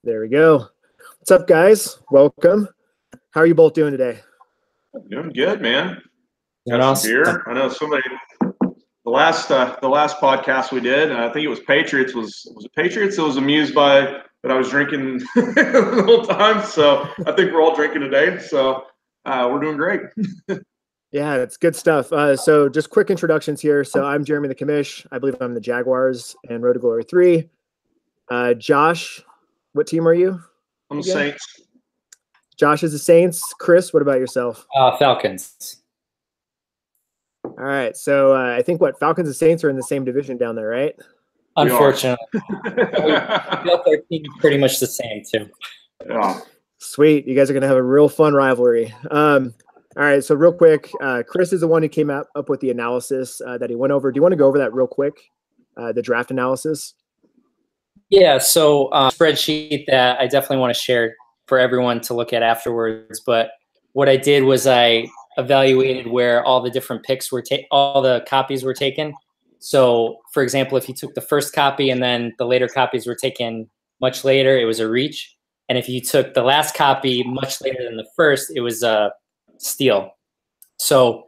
There we go. What's up, guys? Welcome. How are you both doing today? Doing good, man. Doing Got some awesome. beer. I know somebody. The last podcast we did, I think it was Patriots. Was it Patriots? That was amused by that I was drinking the whole time. So I think we're all drinking today. So we're doing great. Yeah, it's good stuff. So just quick introductions here. So I'm Jeremy the Commish. I believe I'm the Jaguars and Road to Glory 3. Josh, what team are you? I'm the Saints. Josh is the Saints. Chris, what about yourself? Falcons. All right. So I think Falcons and Saints are in the same division down there, right? Unfortunately. We built our team pretty much the same, too. Yeah. Sweet. You guys are going to have a real fun rivalry. All right. So real quick, Chris is the one who came up with the analysis that he went over. Do you want to go over that real quick, the draft analysis? Yeah. So spreadsheet that I definitely want to share for everyone to look at afterwards. But what I did was I evaluated where all the different picks were all the copies were taken. So, for example, if you took the first copy and then the later copies were taken much later, it was a reach. And if you took the last copy much later than the first, it was a steal. So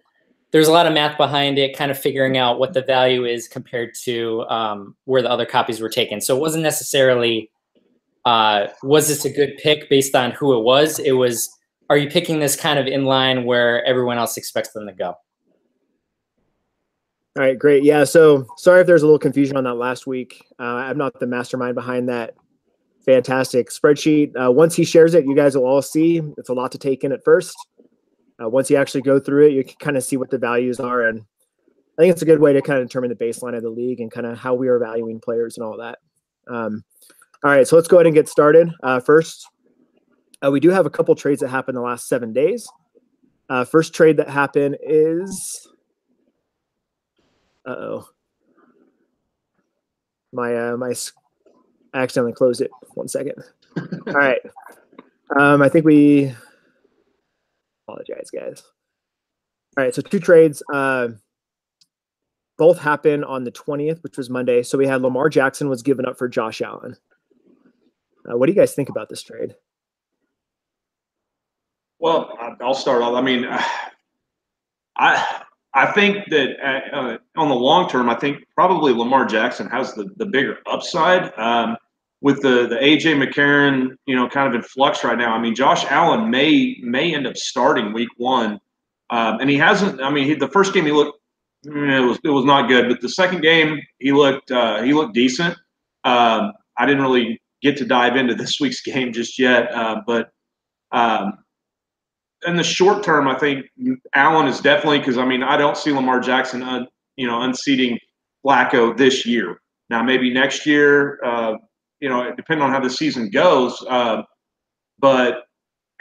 there's a lot of math behind it, kind of figuring out what the value is compared to where the other copies were taken. So it wasn't necessarily, was this a good pick based on who it was? It was, are you picking this kind of in line where everyone else expects them to go? All right, great. Yeah, so sorry if there's a little confusion on that last week. I'm not the mastermind behind that fantastic spreadsheet. Once he shares it, you guys will all see it's a lot to take in at first. Once you actually go through it, you can kind of see what the values are. And I think it's a good way to kind of determine the baseline of the league and kind of how we are valuing players and all that. All right, so let's go ahead and get started. First, we do have a couple trades that happened the last 7 days. First trade that happened is, I accidentally closed it. 1 second. All right. I think we apologize, guys. All right, so two trades. Both happened on the 20th, which was Monday. So we had Lamar Jackson was given up for Josh Allen. What do you guys think about this trade? Well, I'll start off. I mean, I think that on the long term, I think probably Lamar Jackson has the bigger upside with the AJ McCarron, kind of in flux right now. I mean, Josh Allen may end up starting week 1, and he hasn't. I mean, the first game he looked, it was not good, but the second game he looked decent. I didn't really get to dive into this week's game just yet, but. In the short term, I think Allen is definitely, because I mean, I don't see Lamar Jackson, unseating Flacco this year. Now, maybe next year, depending on how the season goes. And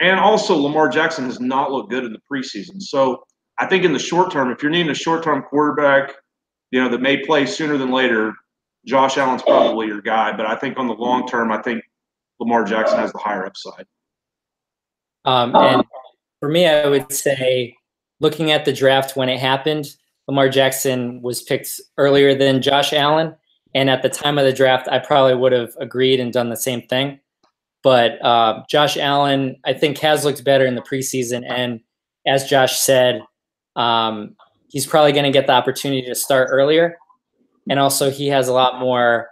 also Lamar Jackson has not looked good in the preseason. So I think in the short term, if you're needing a short-term quarterback, that may play sooner than later, Josh Allen's probably your guy. But I think on the long term, I think Lamar Jackson has the higher upside. And for me, I would say, looking at the draft when it happened, Lamar Jackson was picked earlier than Josh Allen. And at the time of the draft, I probably would have agreed and done the same thing. But Josh Allen, I think, has looked better in the preseason. And as Josh said, he's probably going to get the opportunity to start earlier. And also, he has a lot more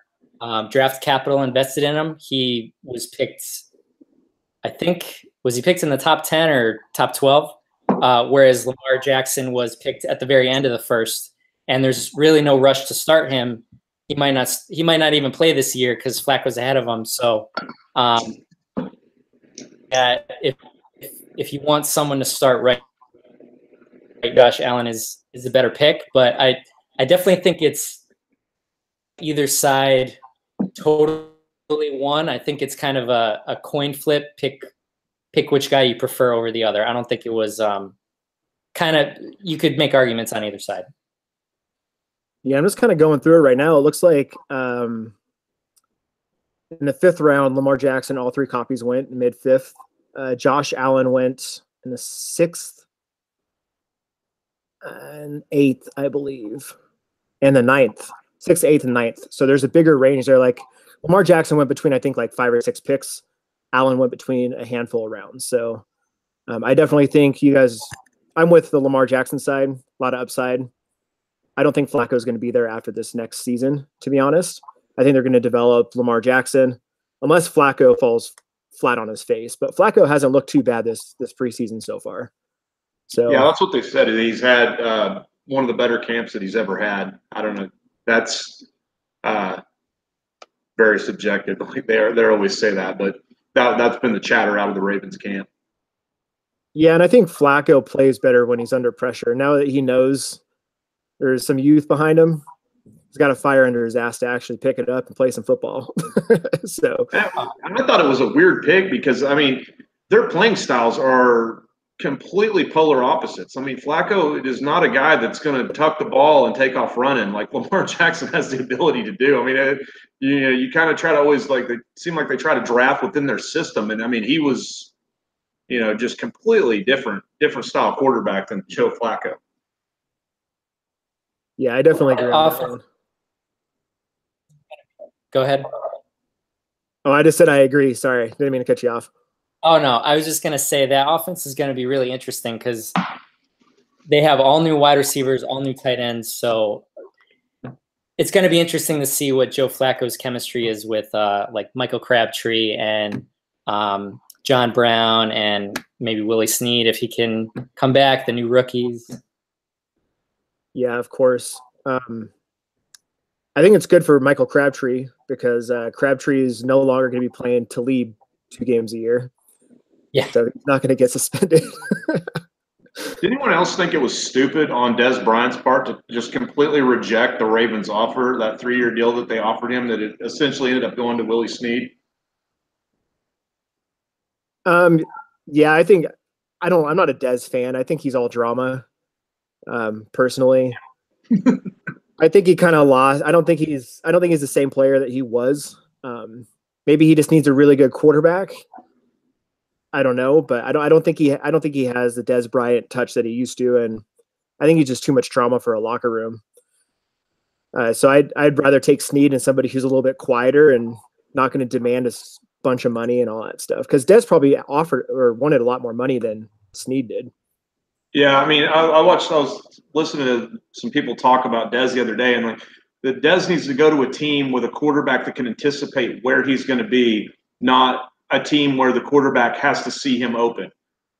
draft capital invested in him. He was picked, I think, was he picked in the top 10 or top 12? Whereas Lamar Jackson was picked at the very end of the first, and there's really no rush to start him. He might not even play this year because Flacco's ahead of him. So, if you want someone to start right, Josh Allen is a better pick. But I definitely think it's either side totally one. I think it's kind of a coin flip, pick which guy you prefer over the other. I don't think it was kind of, you could make arguments on either side. Yeah, I'm just kind of going through it right now. It looks like in the 5th round, Lamar Jackson, all 3 copies went mid-5th. Josh Allen went in the 6th and 8th, I believe, and the 9th. 6th, 8th, and 9th. So there's a bigger range there. Like Lamar Jackson went between, I think, like 5 or 6 picks Allen went between a handful of rounds. So I definitely think you guys. I'm with the Lamar Jackson side. A lot of upside. I don't think Flacco is going to be there after this next season, to be honest. I think they're going to develop Lamar Jackson, unless Flacco falls flat on his face. But Flacco hasn't looked too bad this preseason so far. So yeah, that's what they said. He's had one of the better camps that he's ever had. I don't know. That's very subjective. Like they always say that, but that's been the chatter out of the Ravens camp. Yeah, and I think Flacco plays better when he's under pressure. Now that he knows there's some youth behind him, he's got a fire under his ass to actually pick it up and play some football. So I thought it was a weird pick because, I mean, their playing styles are completely polar opposites. I mean, Flacco is not a guy that's going to tuck the ball and take off running like Lamar Jackson has the ability to do. I mean, you kind of try to always they seem like they try to draft within their system. And I mean, he was, just completely different style quarterback than Joe Flacco. Yeah, I definitely agree on that one. Go ahead. Oh, I just said I agree. Sorry. Didn't mean to cut you off. Oh, no. I was just going to say that offense is going to be really interesting because they have all new wide receivers, all new tight ends. So it's going to be interesting to see what Joe Flacco's chemistry is with Michael Crabtree and John Brown and maybe Willie Snead if he can come back, the new rookies. Yeah, of course. I think it's good for Michael Crabtree because Crabtree is no longer going to be playing Talib 2 games a year. Yeah. So he's not going to get suspended. Did anyone else think it was stupid on Des Bryant's part to just completely reject the Ravens offer, that 3-year deal that they offered him, that it essentially ended up going to Willie Snead? Yeah, I think I'm not a Des fan. I think he's all drama. Personally, I think he kind of lost. I don't think he's the same player that he was. Maybe he just needs a really good quarterback. I don't know, but I don't think he has the Des Bryant touch that he used to, and I think he's just too much trauma for a locker room. So I'd rather take Snead and somebody who's a little bit quieter and not going to demand a bunch of money and all that stuff. Because Des probably offered or wanted a lot more money than Snead did. Yeah, I mean, I was listening to some people talk about Des the other day, and the Des needs to go to a team with a quarterback that can anticipate where he's going to be, not a team where the quarterback has to see him open.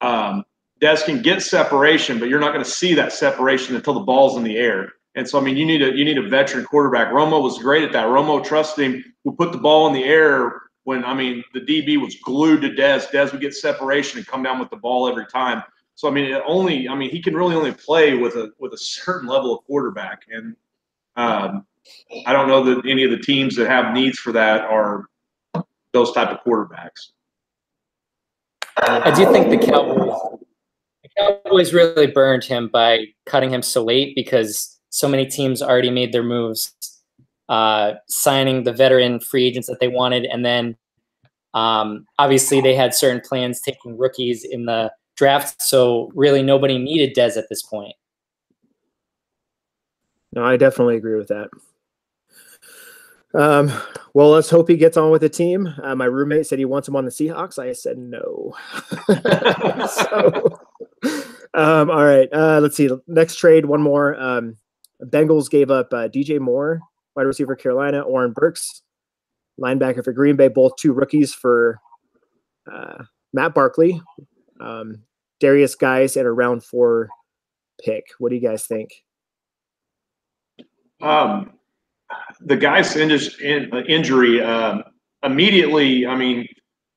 Des can get separation, but you're not going to see that separation until the ball's in the air. And so, I mean, you need a veteran quarterback. Romo was great at that. Romo trusted him, would put the ball in the air when, I mean, the DB was glued to Des. Des would get separation and come down with the ball every time. So, I mean, he can really only play with a certain level of quarterback. And I don't know that any of the teams that have needs for that are those type of quarterbacks. I do think the Cowboys really burned him by cutting him so late because so many teams already made their moves, signing the veteran free agents that they wanted. And then obviously they had certain plans taking rookies in the draft. So really nobody needed Des at this point. No, I definitely agree with that. Well, let's hope he gets on with the team. My roommate said he wants him on the Seahawks. I said no. All right. Let's see. Next trade, one more. Bengals gave up DJ Moore, wide receiver Carolina, Oren Burks, linebacker for Green Bay, both 2 rookies for Matt Barkley, Darius Guice, and a round 4 pick. What do you guys think? The Guice injury immediately, I mean,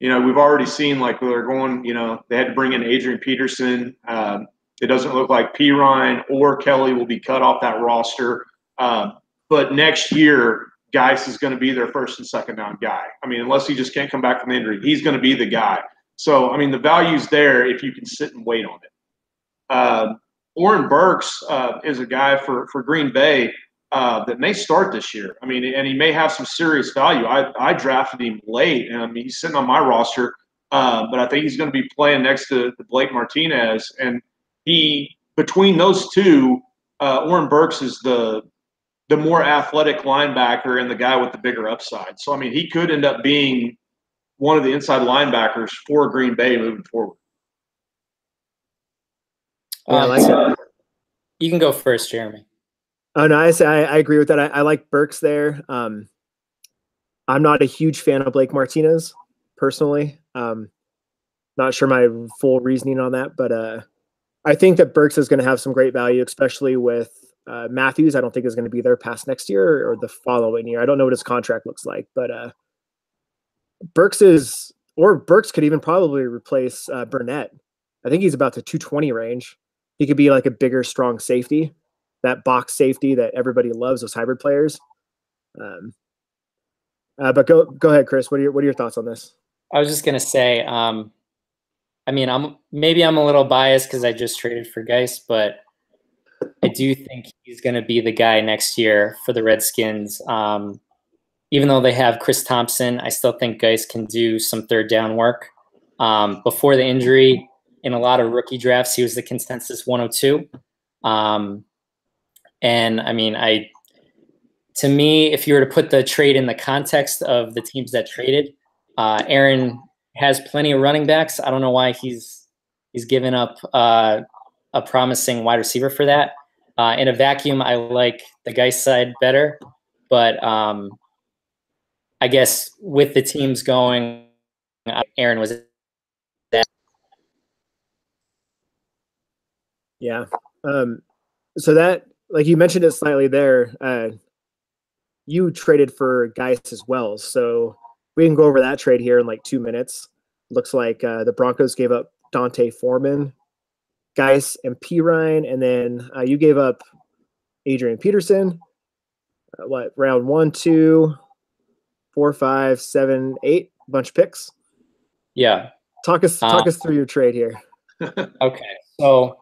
we've already seen they're going, they had to bring in Adrian Peterson. It doesn't look like Pirine or Kelly will be cut off that roster. But next year, Guice is going to be their first and second down guy. I mean, unless he just can't come back from the injury, he's going to be the guy. So, I mean, the value's there if you can sit and wait on it. Oren Burks is a guy for Green Bay that may start this year. I mean, and he may have some serious value. I drafted him late, and I mean, he's sitting on my roster, but I think he's going to be playing next to Blake Martinez. And between those two, Oren Burks is the more athletic linebacker and the guy with the bigger upside. So, I mean, he could end up being one of the inside linebackers for Green Bay moving forward. Yeah, I like it. You can go first, Jeremy. Oh no, I agree with that. I like Burks there. I'm not a huge fan of Blake Martinez personally. Not sure my full reasoning on that, but I think that Burks is going to have some great value, especially with Matthews. I don't think is going to be there past next year or the following year. I don't know what his contract looks like, but Burks could even probably replace Burnett. I think he's about the 220 range. He could be like a bigger, strong safety, that box safety that everybody loves, those hybrid players. But go ahead, Chris. What are your thoughts on this? I was just gonna say, I mean, I'm a little biased because I just traded for Geis, but I do think he's going to be the guy next year for the Redskins. Even though they have Chris Thompson, I still think Geis can do some third down work. Before the injury, in a lot of rookie drafts, he was the consensus 102. And I mean, to me, if you were to put the trade in the context of the teams that traded, Aaron has plenty of running backs. I don't know why he's given up a promising wide receiver for that. In a vacuum, I like the Geis side better, but I guess with the teams going, Aaron was that. Yeah. So that, like you mentioned it slightly there, you traded for Geis as well. So we can go over that trade here in like 2 minutes. Looks like the Broncos gave up Dante Foreman, Geis, and Pirine, and then you gave up Adrian Peterson. Round 1, 2, 4, 5, 7, 8, bunch of picks. Yeah. Talk us through your trade here. Okay, so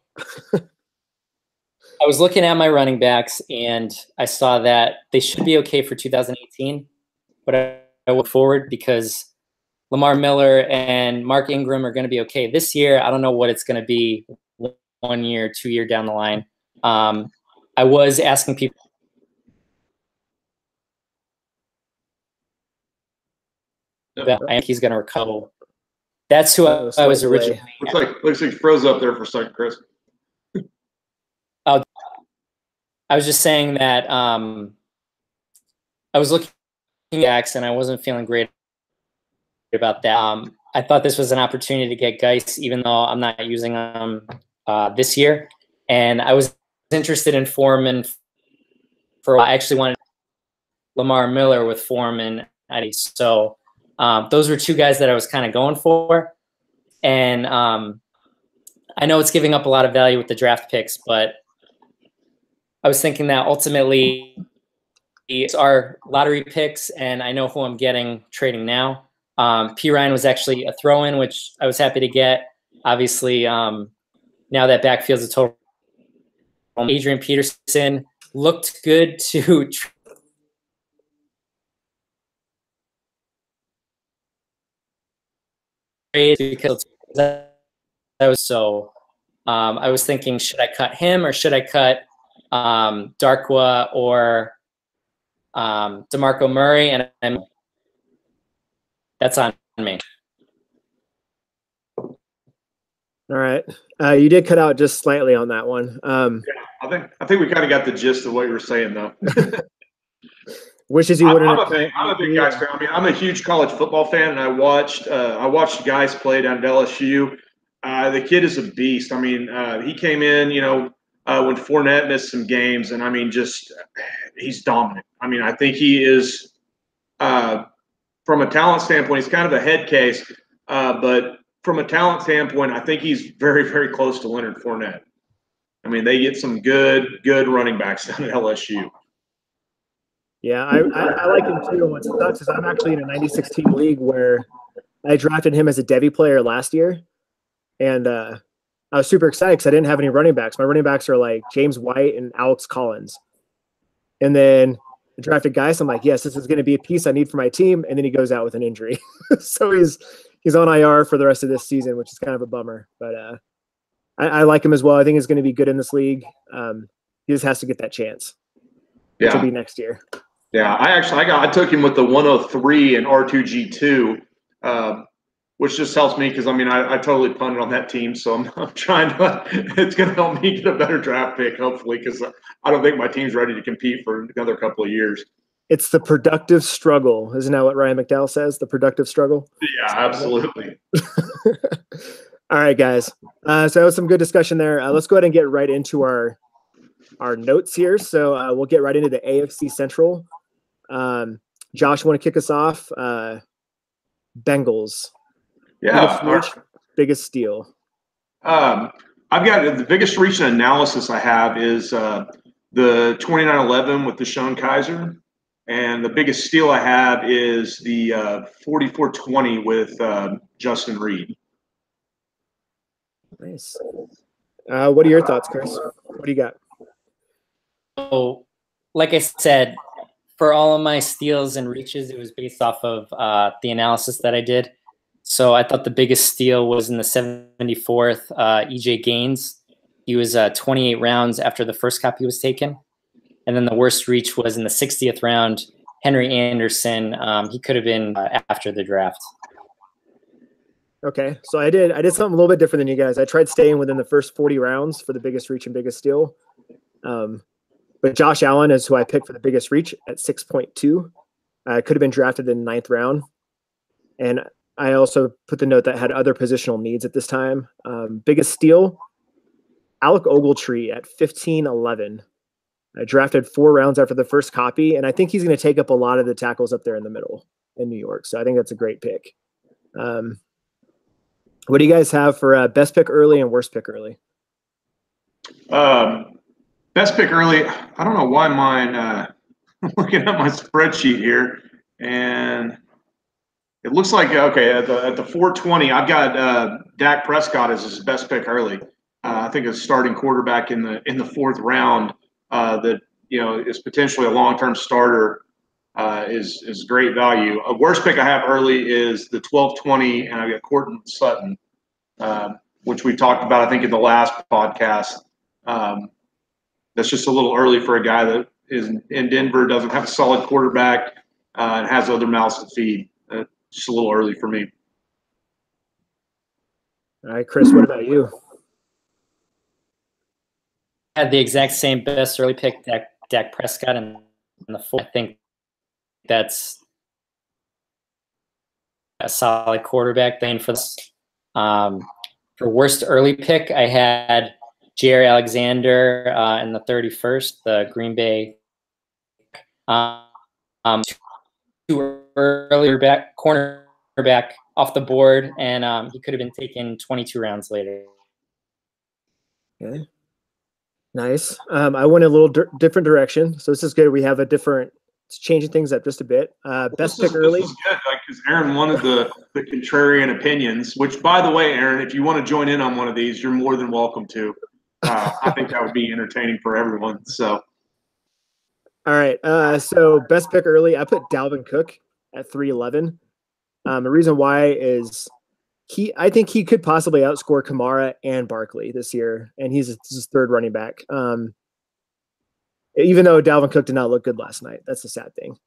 I was looking at my running backs, and I saw that they should be okay for 2018, but I look forward because Lamar Miller and Mark Ingram are going to be okay this year. I don't know what it's going to be 1 year, 2 year down the line. I was asking people. I think he's going to recover. That's who I was originally. Looks like he froze up there for a second, Chris. I was just saying that I was looking at backs and I wasn't feeling great about that. I thought this was an opportunity to get Geis, even though I'm not using them this year. And I was interested in Foreman for I actually wanted Lamar Miller with Foreman. So those were two guys that I was kind of going for. And I know it's giving up a lot of value with the draft picks, but I was thinking that ultimately it's our lottery picks, and I know who I'm getting trading now. Pirine was actually a throw-in, which I was happy to get. Obviously, now that backfield's a total. Adrian Peterson looked good to trade because that was so. I was thinking, should I cut him or should I cut Darkwa or DeMarco Murray? And that's on me. All right. You did cut out just slightly on that one. Yeah, I think we kind of got the gist of what you were saying, though. Wishes you wouldn't. I'm a big Geis fan. I mean, I'm a huge college football fan, and I watched Geis play down at LSU. The kid is a beast. I mean, he came in, when Fournette missed some games, and I mean, he's dominant. I mean, I think he is, from a talent standpoint, he's kind of a head case, but from a talent standpoint, I think he's very, very close to Leonard Fournette. I mean, they get some good running backs down at LSU. Yeah, I like him too. What sucks is I'm actually in a 96-team league where I drafted him as a Devy player last year, and I was super excited because I didn't have any running backs. My running backs are like James White and Alex Collins. And then I drafted Geis. I'm like, yes, this is going to be a piece I need for my team. And then he goes out with an injury. So he's on IR for the rest of this season, which is kind of a bummer. But I like him as well. I think he's going to be good in this league. He just has to get that chance. Which will be next year. Yeah, I took him with the 103 and R2G2. which just helps me because, I mean, I totally punted on that team. So I'm trying to – it's going to help me get a better draft pick, hopefully, because I don't think my team's ready to compete for another couple of years. It's the productive struggle. Isn't that what Ryan McDowell says? The productive struggle? Yeah, absolutely. All right, guys. So that was some good discussion there. Let's go ahead and get right into our notes here. So we'll get right into the AFC Central. Josh, want to kick us off? Bengals. Yeah. Biggest steal. I've got the biggest recent analysis I have is the 29-11 with Deshaun Kaiser. And the biggest steal I have is the 44-20 with Justin Reed. Nice. What are your thoughts, Chris? What do you got? So, like I said, for all of my steals and reaches, it was based off of the analysis that I did. So I thought the biggest steal was in the 74th, EJ Gaines. He was 28 rounds after the first copy was taken. And then the worst reach was in the 60th round, Henry Anderson. He could have been after the draft. Okay, so I did something a little bit different than you guys. I tried staying within the first 40 rounds for the biggest reach and biggest steal. But Josh Allen is who I picked for the biggest reach at 6.2. Could have been drafted in the 9th round. And I also put the note that had other positional needs at this time. Biggest steal, Alec Ogletree at 15-11. I drafted 4 rounds after the first copy, and I think he's going to take up a lot of the tackles up there in the middle in New York. So I think that's a great pick. What do you guys have for best pick early and worst pick early? Best pick early. I don't know why mine. I'm looking at my spreadsheet here, and it looks like okay at the 420. I've got Dak Prescott as his best pick early. I think a starting quarterback in the 4th round that is potentially a long-term starter is great value. A worst pick I have early is the 12-20, and I've got Courtland Sutton, which we talked about I think in the last podcast. That's just a little early for a guy that is in Denver, doesn't have a solid quarterback, and has other mouths to feed. Just a little early for me. All right, Chris, what about you? I had the exact same best early pick, Dak Prescott in the 4th. I think that's a solid quarterback thing for this. For worst early pick, I had Jair Alexander in the 31st, the Green Bay. Too early cornerback off the board, and he could have been taken 22 rounds later. Okay. Nice. I went a little different direction, so this is good. We have a different – it's changing things up just a bit. Best pick early. This is good because Aaron wanted the contrarian opinions, which, by the way, Aaron, if you want to join in on one of these, you're more than welcome to. I think that would be entertaining for everyone. So, all right. So best pick early, I put Dalvin Cook at 3-11. The reason why is I think he could possibly outscore Kamara and Barkley this year, and he's his 3rd running back. Even though Dalvin Cook did not look good last night, that's the sad thing.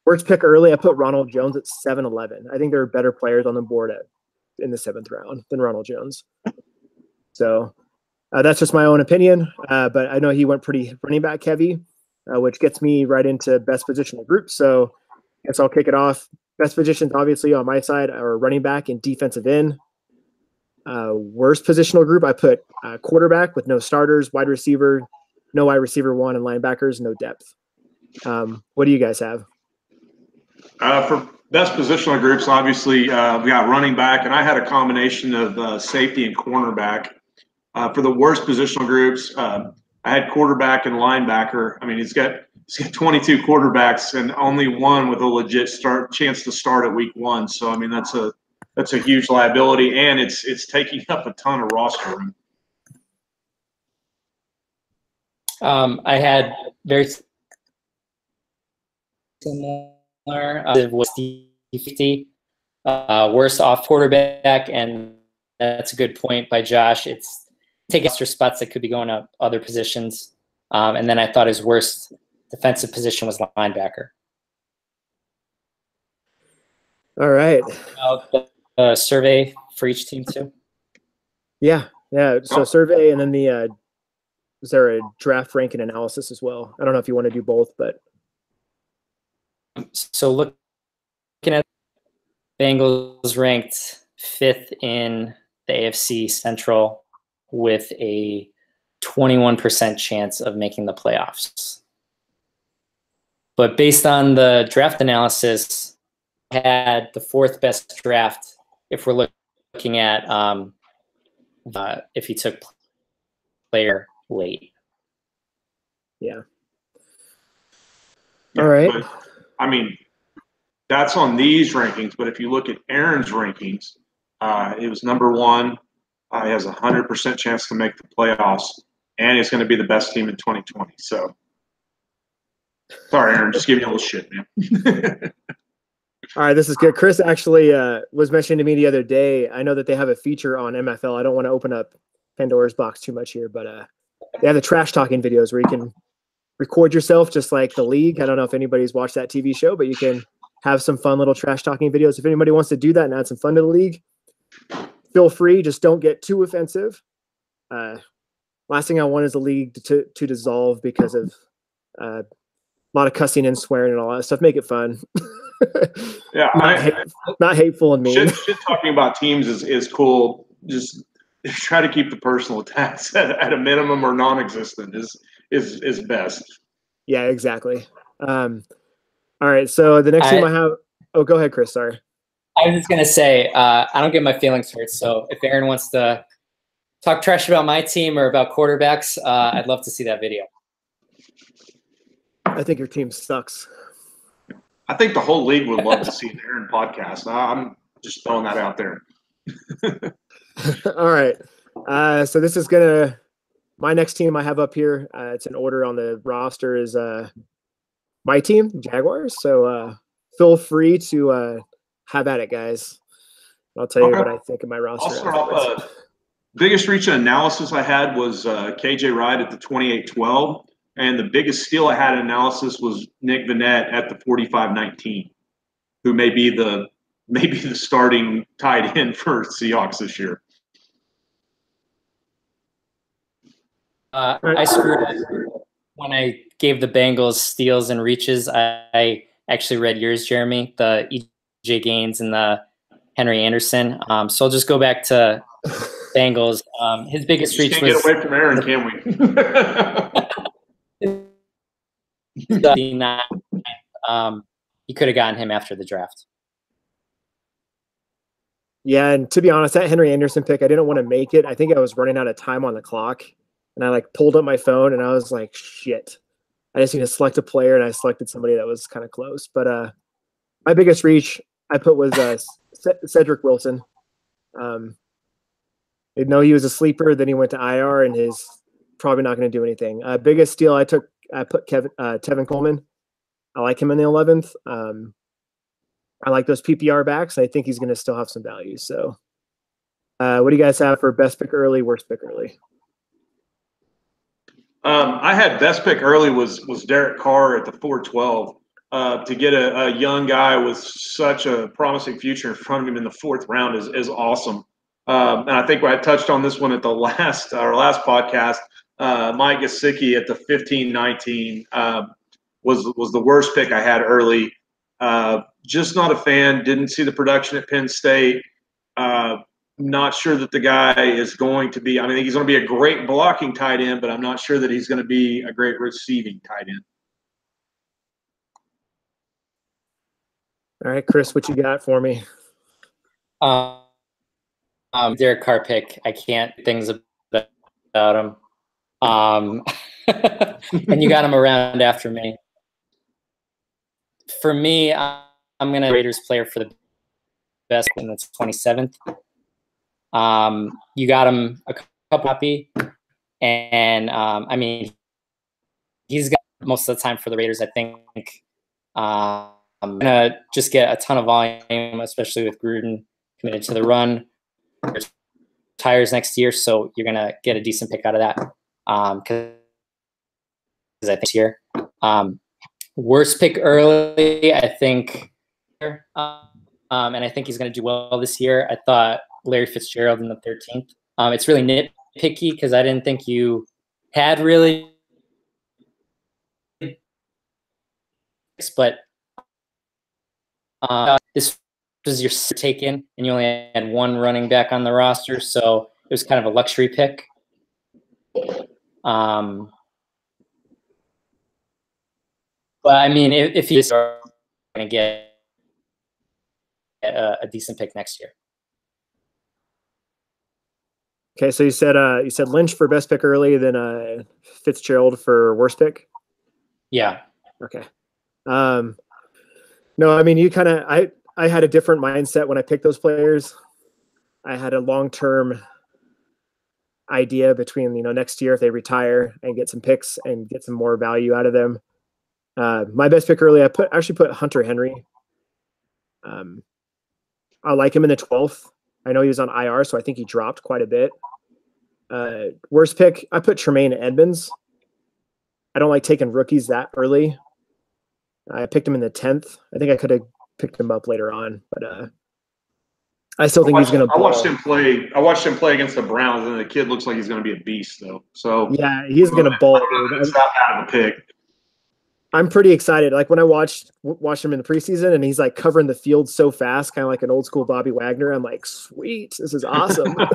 Worst pick early, I put Ronald Jones at 7-11. I think there are better players on the board in the 7th round than Ronald Jones. So that's just my own opinion, but I know he went pretty running back heavy, which gets me right into best positional group. So I guess I'll kick it off. Best positions, obviously, on my side are running back and defensive end. Worst positional group, I put quarterback with no starters, wide receiver, no wide receiver 1, and linebackers, no depth. What do you guys have? For best positional groups, obviously, we got running back, and I had a combination of safety and cornerback. For the worst positional groups, I had quarterback and linebacker. I mean, he's got 22 quarterbacks and only one with a legit chance to start at week 1. So, I mean, that's a huge liability, and it's taking up a ton of roster room. I had very similar. Was safety, worst off quarterback, and that's a good point by Josh. It's take extra spots that could be going up other positions, and then I thought his worst defensive position was linebacker. All right. The survey for each team too. Yeah. So survey, and then the is there a draft ranking analysis as well? I don't know if you want to do both, but so looking at Bengals ranked 5th in the AFC Central with a 21% chance of making the playoffs. But based on the draft analysis, had the 4th best draft if we're looking at if he took player late. Yeah. All right. But, I mean, that's on these rankings, but if you look at Aaron's rankings, it was number 1. He has a 100% chance to make the playoffs, and it's going to be the best team in 2020. So, sorry, Aaron, just give you a little shit, man. All right, this is good. Chris actually was mentioning to me the other day. I know that they have a feature on MFL. I don't want to open up Pandora's box too much here, but they have the trash talking videos where you can record yourself just like the league. I don't know if anybody's watched that TV show, but you can have some fun little trash talking videos. If anybody wants to do that and add some fun to the league, feel free. Just don't get too offensive. Last thing I want is the league to dissolve because of a lot of cussing and swearing and all that stuff. Make it fun. Yeah, not hateful and mean. Shit talking about teams is cool. Just try to keep the personal attacks at a minimum or non-existent is best. Yeah, exactly. All right, so the next team I have. Oh, go ahead, Chris. Sorry. I was just gonna say I don't get my feelings hurt. So if Aaron wants to talk trash about my team or about quarterbacks, I'd love to see that video. I think your team sucks. I think the whole league would love to see an Aaron podcast. I'm just throwing that out there. All right. So this is my next team I have up here. It's in order on the roster is my team, Jaguars. So feel free to have at it, guys. I'll tell you what I think of my roster. I'll start off. Biggest reach and analysis I had was KJ Wright at the 28-12. And the biggest steal I had in analysis was Nick Vannett at the 45-19, who may be the starting tight end for Seahawks this year. I screwed up when I gave the Bengals steals and reaches. I actually read yours, Jeremy, the EJ Gaines and the Henry Anderson. So I'll just go back to Bengals. His biggest reach was. Get away from Aaron, can we? You could have gotten him after the draft. Yeah, and to be honest, that Henry Anderson pick, I didn't want to make it. I think I was running out of time on the clock, and I pulled up my phone, and I was like, shit. I just need to select a player, and I selected somebody that was kind of close. But my biggest reach I put was Cedric Wilson. Didn't know he was a sleeper. Then he went to IR, and he's probably not going to do anything. Biggest steal I put Tevin Coleman. I like him in the 11th. I like those PPR backs. I think he's going to still have some value. So what do you guys have for best pick early, worst pick early? I had best pick early was Derek Carr at the 4-12. To get a young guy with such a promising future in front of him in the 4th round is awesome. And I think I touched on this one at our last podcast. Mike Gesicki at the 15-19 was the worst pick I had early. Just not a fan. Didn't see the production at Penn State. Not sure that the guy is going to be – I mean, he's going to be a great blocking tight end, but I'm not sure that he's going to be a great receiving tight end. All right, Chris, what you got for me? Derek Carr pick. I can't things about him. And you got him around after me. For me, I'm going to Raiders player for the best, and that's 27th. You got him a couple happy, and I mean, he's got most of the time for the Raiders. I think I'm gonna just get a ton of volume, especially with Gruden committed to the run. Retires next year, so you're gonna get a decent pick out of that. Because I think here, worst pick early, I think and I think he's going to do well this year. I thought Larry Fitzgerald in the 13th. It's really nitpicky because I didn't think you had really, but this was your taken, and you only had one running back on the roster, so it was kind of a luxury pick. But I mean, if he's going to get a decent pick next year. Okay, so you said Lynch for best pick early, then Fitzgerald for worst pick. Yeah. Okay. No, I mean, I had a different mindset when I picked those players. I had a long-term idea between, next year if they retire and get some picks and get some more value out of them. My best pick early, I actually put Hunter Henry. I like him in the 12th. I know he was on IR, so I think he dropped quite a bit. Worst pick, I put Tremaine Edmonds. I don't like taking rookies that early. I picked him in the 10th. I think I could have picked him up later on, but I still think he's going to. I watched him play. I watched him play against the Browns, and the kid looks like he's going to be a beast, though. So yeah, he's going to ball. It's not bad of a pick. I'm pretty excited. Like when I watched him in the preseason, and he's like covering the field so fast, kind of like an old school Bobby Wagner. I'm like, sweet, this is awesome. I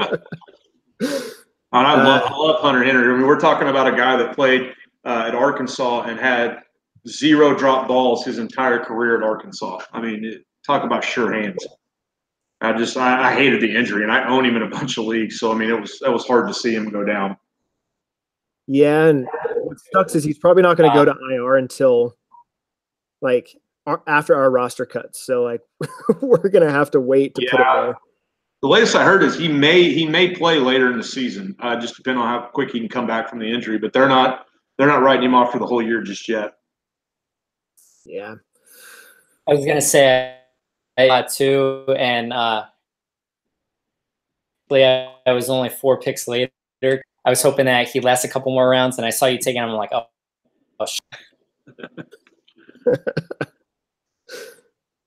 love Hunter Henry. I mean, we're talking about a guy that played at Arkansas and had 0 drop balls his entire career at Arkansas. I mean, talk about sure hands. I hated the injury, and I own him in a bunch of leagues. So I mean, it was hard to see him go down. Yeah, and what sucks is he's probably not going to go to IR until like after our roster cuts. So like we're going to have to wait to put him there. The latest I heard is he may play later in the season, just depending on how quick he can come back from the injury. But they're not writing him off for the whole year just yet. Yeah, I was gonna say too, and I was only 4 picks later. I was hoping that he'd last a couple more rounds, and I saw you taking him. I'm like, oh shit.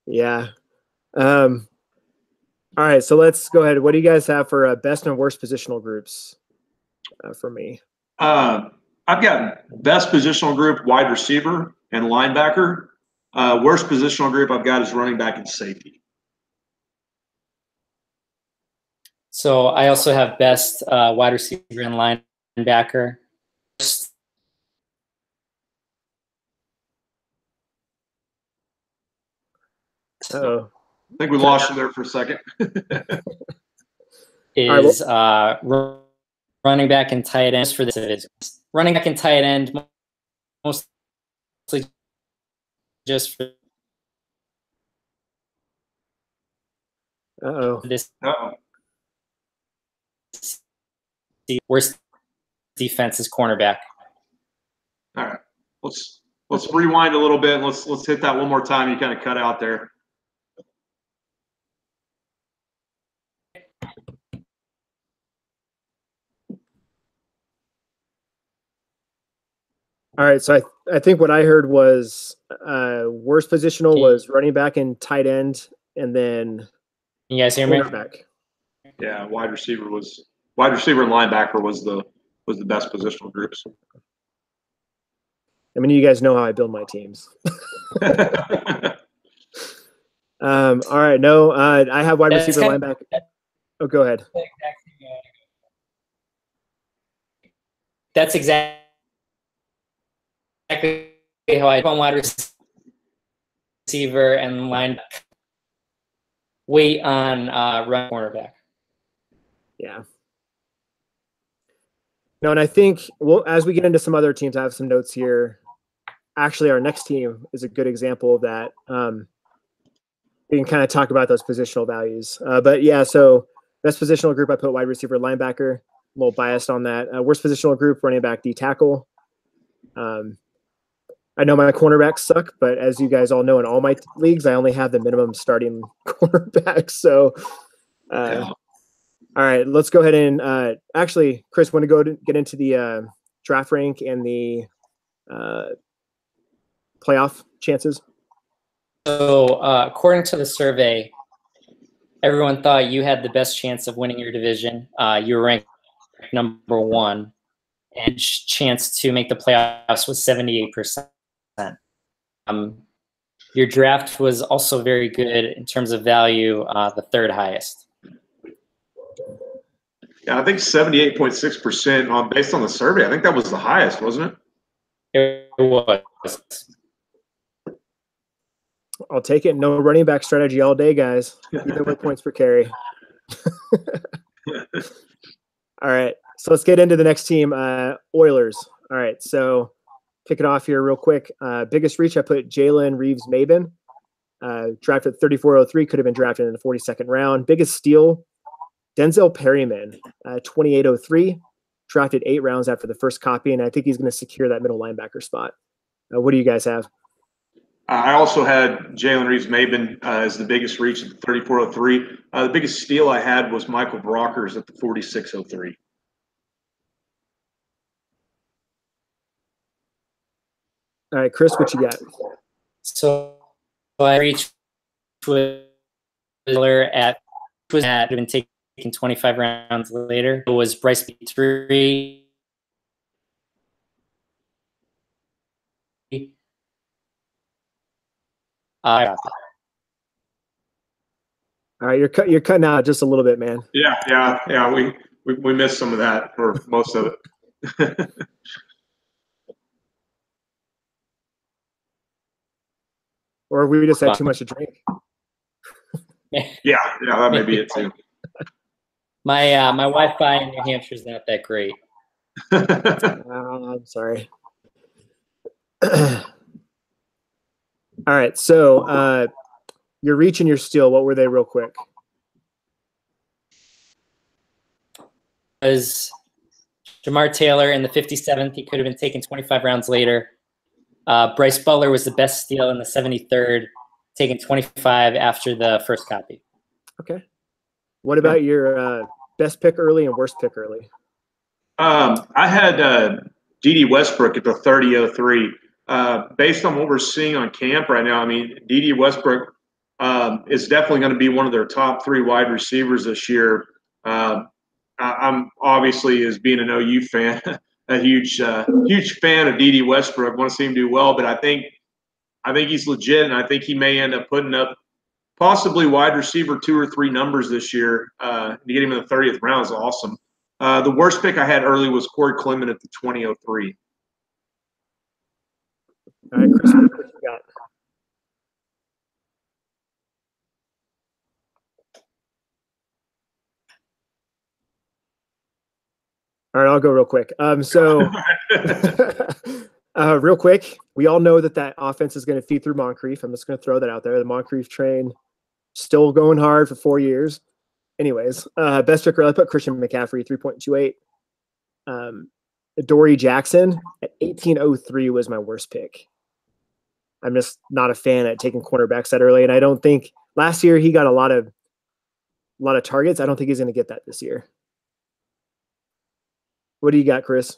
Yeah. All right, so let's go ahead. What do you guys have for best and worst positional groups for me? I've got best positional group, wide receiver and linebacker. Worst positional group I've got is running back and safety. So I also have best wide receiver and linebacker. Uh-oh. I think we lost you there for a second. Is running back and tight end for this? Running back and tight end mostly just for this. Worst defense is cornerback. All right, let's rewind a little bit. And let's hit that one more time. You kind of cut out there. All right, so I think what I heard was worst positional was running back and tight end, and then you guys hear me? Yeah, wide receiver and linebacker was the best positional groups. I mean, you guys know how I build my teams. All right, no, I have wide receiver, linebacker. Oh, go ahead. That's exactly how I run wide receiver and linebacker. Wait on run cornerback. Yeah. No, and I think as we get into some other teams, I have some notes here. Actually, our next team is a good example of that. We can kind of talk about those positional values. But yeah, so best positional group, I put wide receiver, linebacker. A little biased on that. Worst positional group, running back, D tackle. I know my cornerbacks suck, but as you guys all know, in all my leagues, I only have the minimum starting cornerback. So, all right, let's go ahead and actually, Chris, want to get into the draft rank and the playoff chances? So, according to the survey, everyone thought you had the best chance of winning your division. You were ranked number 1, and chance to make the playoffs was 78%. Your draft was also very good in terms of value, the 3rd highest. Yeah, I think 78.6% based on the survey. I think that was the highest, wasn't it? It was. I'll take it. No running back strategy all day, guys. Even with points per carry. All right. So let's get into the next team, Oilers. All right. So kick it off here real quick. Biggest reach, I put Jalen Reeves-Maybin. Drafted 3403, could have been drafted in the 42nd round. Biggest steal, Denzel Perryman, 2803. Drafted 8 rounds after the first copy, and I think he's going to secure that middle linebacker spot. What do you guys have? I also had Jalen Reeves-Maybin as the biggest reach at the 3403. The biggest steal I had was Michael Brockers at the 4603. All right, Chris, what you got? So I reached with at been taken 25 rounds later. It was Bryce Petrie. All right, you're cutting out just a little bit, man. Yeah. We missed some of that, or most of it. Or we just had too much to drink. Yeah, that may be it too. My Wi-Fi in New Hampshire is not that great. I'm sorry. All right, so your reach and your steal, what were they real quick? Was Jamar Taylor in the 57th. He could have been taken 25 rounds later. Bryce Butler was the best steal in the 73rd, taken 25 after the first copy. Okay. What about your best pick early and worst pick early? I had D.D. Westbrook at the 3003. Based on what we're seeing on camp right now, I mean, D.D. Westbrook is definitely going to be one of their top 3 wide receivers this year. I'm obviously, as being an OU fan, a huge fan of D.D. Westbrook. Want to see him do well, but I think he's legit, and I think he may end up putting up possibly wide receiver 2 or 3 numbers this year. To get him in the 30th round is awesome. The worst pick I had early was Corey Clement at the 2003. All right, Chris, what you got? All right, I'll go real quick. Real quick, we all know that offense is going to feed through Moncrief. I'm just going to throw that out there. The Moncrief train still going hard for 4 years. Anyways, best picker, I put Christian McCaffrey, 3.28. Dory Jackson at 1803 was my worst pick. I'm just not a fan at taking cornerbacks that early, and I don't think last year he got a lot of targets. I don't think he's going to get that this year. What do you got, Chris?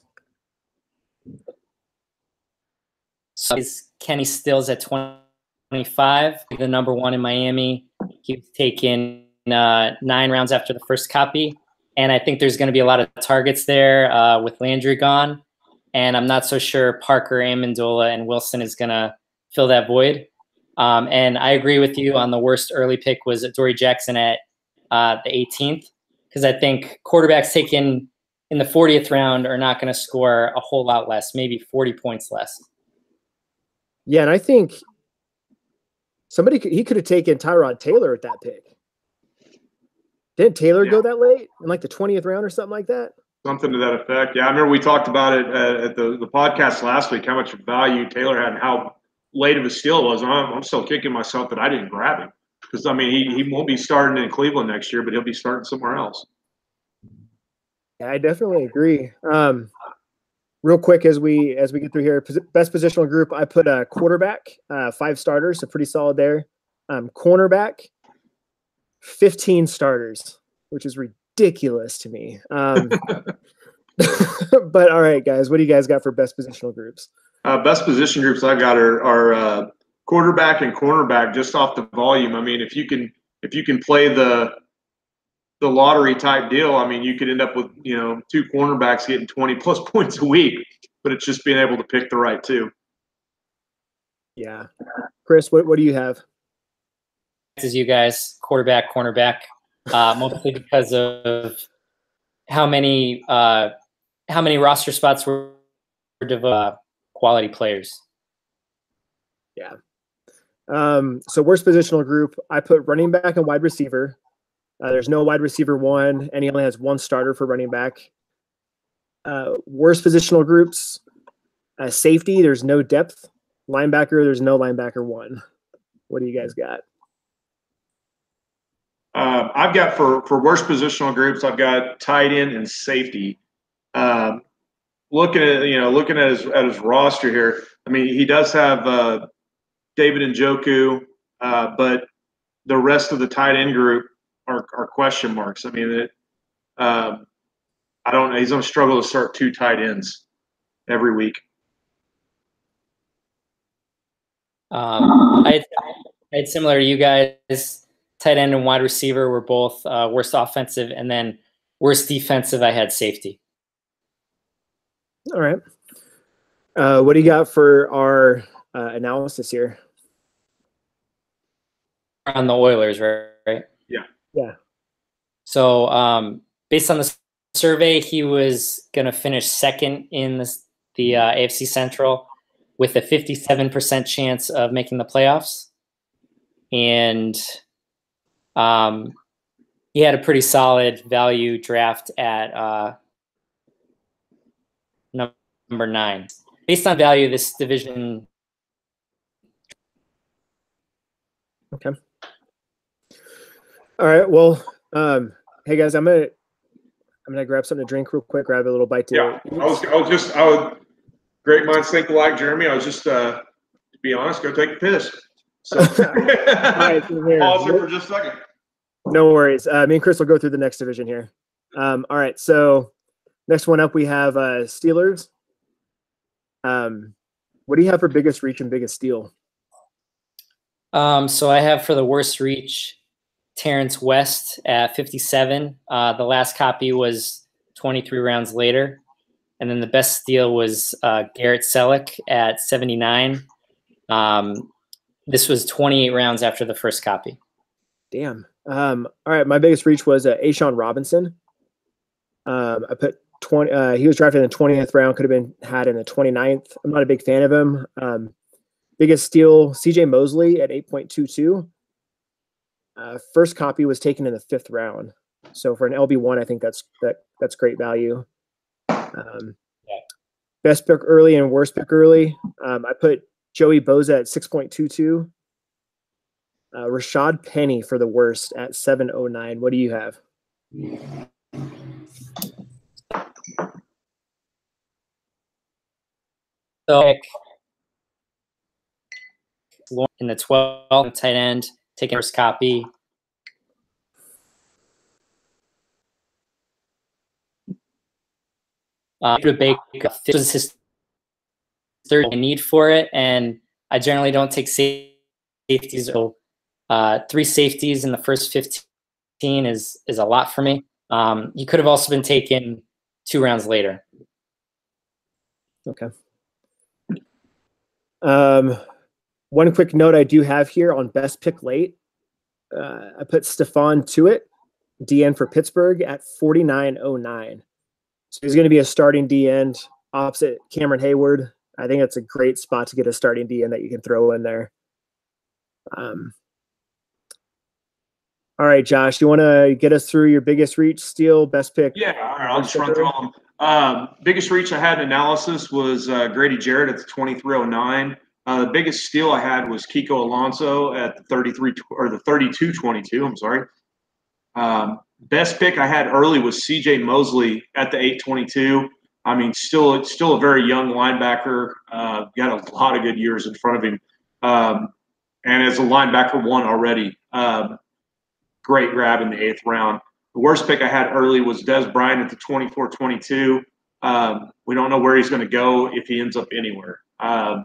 So Kenny Stills at 25, the number 1 in Miami. He was taken 9 rounds after the first copy. And I think there's going to be a lot of targets there with Landry gone. And I'm not so sure Parker, Amendola, and Wilson is going to fill that void. And I agree with you on the worst early pick was Dory Jackson at the 18th, because I think quarterbacks taken in the 40th round are not going to score a whole lot less, maybe 40 points less. Yeah, and I think he could have taken Tyrod Taylor at that pick. Didn't Taylor go that late in like the 20th round or something like that? Something to that effect. Yeah, I remember we talked about it at the podcast last week, how much value Taylor had and how late of a steal it was. I'm still kicking myself that I didn't grab him, because I mean he won't be starting in Cleveland next year, but he'll be starting somewhere else. Yeah, I definitely agree. Real quick as we get through here, best positional group, I put a quarterback, 5 starters, so pretty solid there. Cornerback, 15 starters, which is ridiculous to me. But all right, guys, what do you guys got for best positional groups? Best position groups I got are quarterback and cornerback, just off the volume. I mean, if you can if you can play the lottery type deal, I mean, you could end up with, you know, 2 cornerbacks getting 20+ points a week, but it's just being able to pick the right 2. Yeah. Chris, what do you have? As you guys, quarterback, cornerback, mostly because of how many roster spots were quality players. Yeah. So worst positional group, I put running back and wide receiver. There's no wide receiver 1, and he only has 1 starter for running back. Worst positional groups, safety, there's no depth. Linebacker, there's no linebacker 1. What do you guys got? I've got for worst positional groups, I've got tight end and safety. Looking at his roster here, I mean, he does have David Njoku, but the rest of the tight end group are question marks. I mean, I don't know. He's going to struggle to start 2 tight ends every week. I had similar to you guys. Tight end and wide receiver were both worst offensive, and then worst defensive, I had safety. All right. What do you got for our analysis here? On the Oilers, right? Yeah. Yeah. So based on the survey, he was going to finish second in the AFC Central with a 57% chance of making the playoffs. And he had a pretty solid value draft at number 9. Based on value, this division. Okay. All right. Well, hey guys, I'm gonna grab something to drink real quick. Grab a little bite to. Yeah, I would. Great minds think alike, Jeremy. I was just, to be honest, go take a piss. So, right, pause there for just a second. No worries. Me and Chris will go through the next division here. All right. So next one up, we have Steelers. What do you have for biggest reach and biggest steal? So I have for the worst reach, Terrence West at 57. The last copy was 23 rounds later. And then the best steal was Garrett Selleck at 79. This was 28 rounds after the first copy. Damn. All right. My biggest reach was Ashawn Robinson. I put 20. He was drafted in the 20th round. Could have been had in the 29th. I'm not a big fan of him. Biggest steal, CJ Mosley at 8.22. First copy was taken in the 5th round. So for an LB1, I think that's great value. Best pick early and worst pick early. I put Joey Bosa at 6.22. Rashad Penny for the worst at 7.09. What do you have? So in the 12th tight end, taking first copy. This was his third need for it, and I generally don't take safeties. So 3 safeties in the first 15 is a lot for me. He could have also been taken 2 rounds later. Okay. One quick note I do have here on best pick late. I put Stephon Tuitt, DN for Pittsburgh at 49.09. So he's going to be a starting D end opposite Cameron Hayward. I think that's a great spot to get a starting D end that you can throw in there. All right, Josh, you want to get us through your biggest reach, steal, best pick? Yeah, all right, I'll just run through them. Biggest reach I had in analysis was Grady Jarrett at the 23.09. The biggest steal I had was Kiko Alonso at the 32.22. I'm sorry. Best pick I had early was CJ Mosley at the 8.22. I mean, still a very young linebacker. Got a lot of good years in front of him. And as a linebacker 1 already, great grab in the 8th round. The worst pick I had early was Des Bryant at the 24.22. We don't know where he's going to go if he ends up anywhere. I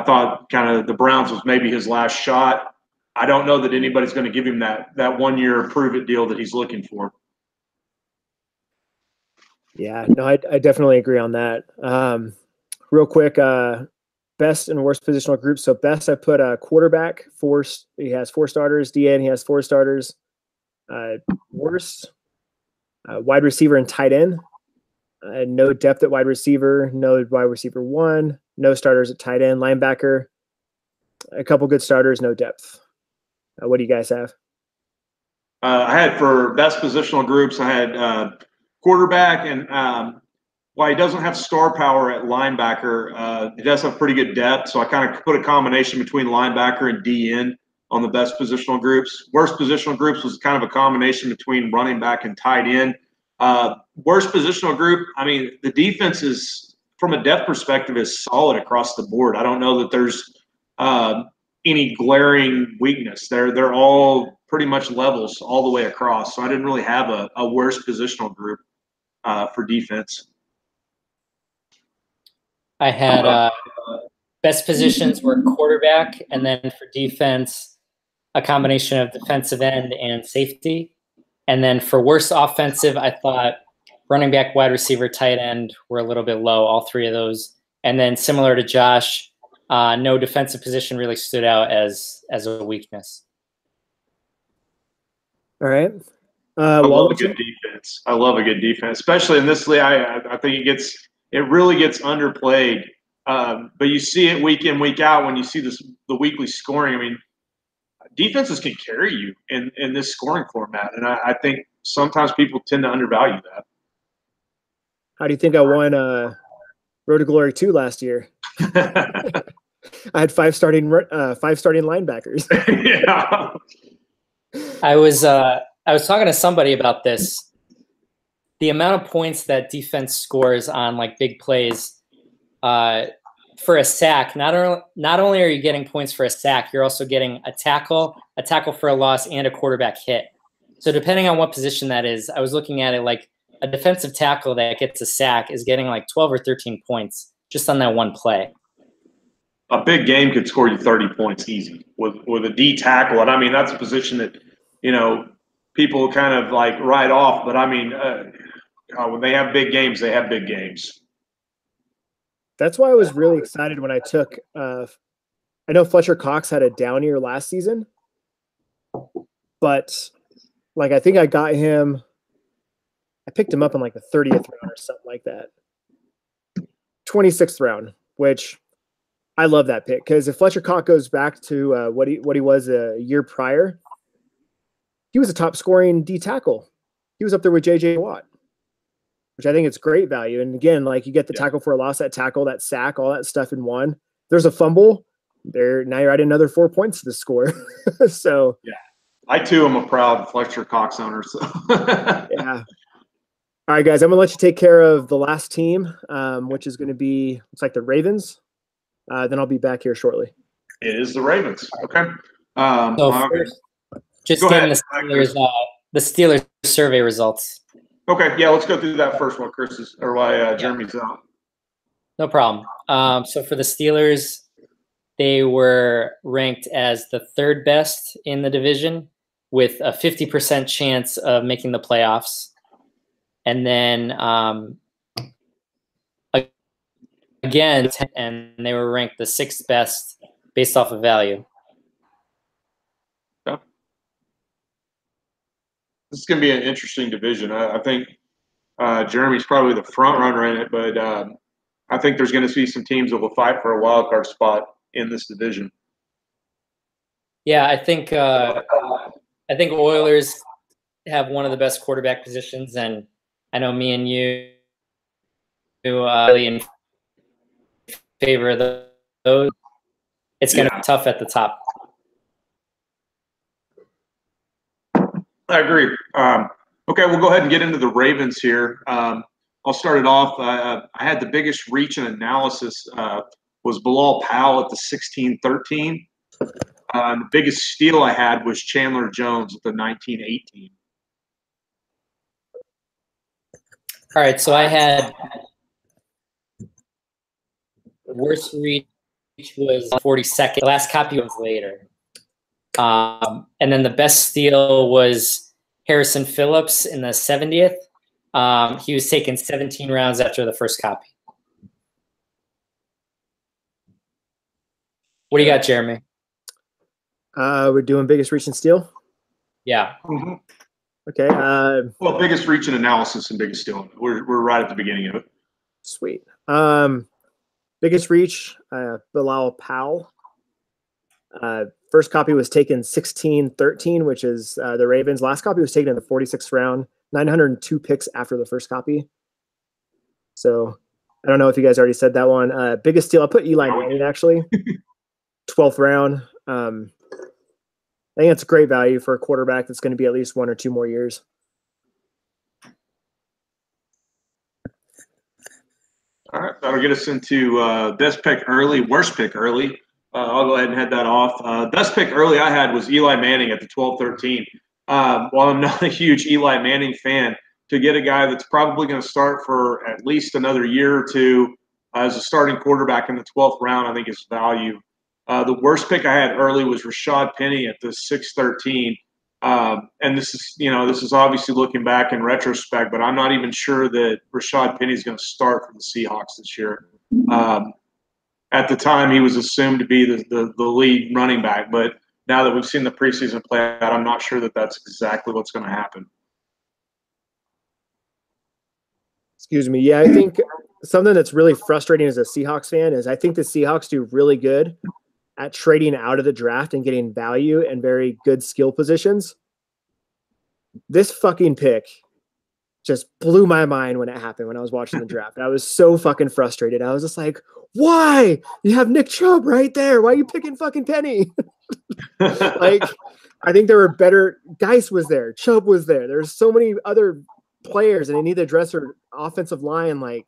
thought kind of the Browns was maybe his last shot. I don't know that anybody's going to give him that 1 year prove it deal that he's looking for. Yeah, no, I definitely agree on that. Real quick, best and worst positional groups. So best, I put a quarterback. He has 4 starters. DN, he has 4 starters. Worst, wide receiver and tight end. No depth at wide receiver. No wide receiver 1. No starters at tight end. Linebacker, a couple good starters. No depth. What do you guys have? I had for best positional groups, I had quarterback, and while he doesn't have star power at linebacker, he does have pretty good depth. So I kind of put a combination between linebacker and DN on the best positional groups. Worst positional groups was kind of a combination between running back and tight end. Worst positional group, I mean, the defense is, from a depth perspective, is solid across the board. I don't know that there's any glaring weakness. They're all pretty much levels all the way across. So I didn't really have a worst positional group for defense. I had best positions were quarterback, and then for defense, a combination of defensive end and safety. And then for worst offensive, I thought running back, wide receiver, tight end were a little bit low, all 3 of those. And then similar to Josh, no defensive position really stood out as a weakness. All right. I love a good defense. I love a good defense, especially in this league. I think it really gets underplayed. But you see it week in, week out when you see the weekly scoring. I mean, defenses can carry you in this scoring format, and I think sometimes people tend to undervalue that. How do you think I won Road to Glory 2 last year? I had 5 starting linebackers. Yeah. I was talking to somebody about this. The amount of points that defense scores on like big plays for a sack, not only are you getting points for a sack, you're also getting a tackle for a loss, and a quarterback hit. So depending on what position that is, I was looking at it like a defensive tackle that gets a sack is getting like 12 or 13 points just on that one play. A big game could score you 30 points easy with a D tackle. And I mean, that's a position that, people kind of like write off. But I mean, when they have big games, they have big games. That's why I was really excited when I took I know Fletcher Cox had a down year last season, but like I think I picked him up in like the 30th round or something like that. 26th round, which I love that pick, because if Fletcher Cox goes back to what he was a year prior, he was a top scoring D tackle. He was up there with JJ Watt, which I think it's great value. And again, like you get the tackle for a loss, that tackle, that sack, all that stuff in one. There's a fumble there. Now you're adding another 4 points to the score. So yeah, I too am a proud Fletcher Cox owner. So yeah. All right, guys, I'm gonna let you take care of the last team, which is going to be, looks like the Ravens. Then I'll be back here shortly. It is the Ravens. Okay. So first, just getting the Steelers survey results. Okay, yeah, let's go through that first one, Chris, or why Jeremy's out. No problem. So for the Steelers, they were ranked as the 3rd best in the division with a 50% chance of making the playoffs. And then again, and they were ranked the 6th best based off of value. Yeah. This is going to be an interesting division. I think Jeremy's probably the front runner in it, but I think there's going to be some teams that will fight for a wild card spot in this division. Yeah, I think Oilers have one of the best quarterback positions, and I know me and you really in favor of those. It's going to be tough at the top. I agree. Okay, we'll go ahead and get into the Ravens here. I'll start it off. I had the biggest reach and analysis was Bilal Powell at the 16-13. The biggest steal I had was Chandler Jones at the 19-18. All right, so I had worst reach was 42nd. The last copy was later. And then the best steal was Harrison Phillips in the 70th. He was taken 17 rounds after the first copy. What do you got, Jeremy? We're doing biggest reach and steal. Yeah. Mm-hmm. Okay. Well, biggest reach and analysis and biggest steal. We're right at the beginning of it. Sweet. Biggest reach, Bilal Powell. First copy was taken 16-13, which is the Ravens. Last copy was taken in the 46th round, 902 picks after the first copy. So I don't know if you guys already said that one. Biggest steal, I put Eli Manning actually, 12th round. I think it's a great value for a quarterback that's going to be at least 1 or 2 more years. All right, that'll get us into best pick early, worst pick early. I'll go ahead and head that off. Best pick early I had was Eli Manning at the 12-13. While I'm not a huge Eli Manning fan, to get a guy that's probably going to start for at least another year or two as a starting quarterback in the 12th round, I think is value. The worst pick I had early was Rashad Penny at the 6-13. And this is obviously looking back in retrospect, but I'm not even sure that Rashad Penny is going to start for the Seahawks this year. At the time, he was assumed to be the lead running back, but now that we've seen the preseason play out, I'm not sure that that's exactly what's going to happen. Excuse me. Yeah, I think something that's really frustrating as a Seahawks fan is I think the Seahawks do really good at trading out of the draft and getting value and very good skill positions. This fucking pick just blew my mind when it happened when I was watching the draft. I was so fucking frustrated. I was just like, why? You have Nick Chubb right there. Why are you picking fucking Penny? Like, I think there were better. Geis was there. Chubb was there. There's so many other players, and they need to address their offensive line. Like,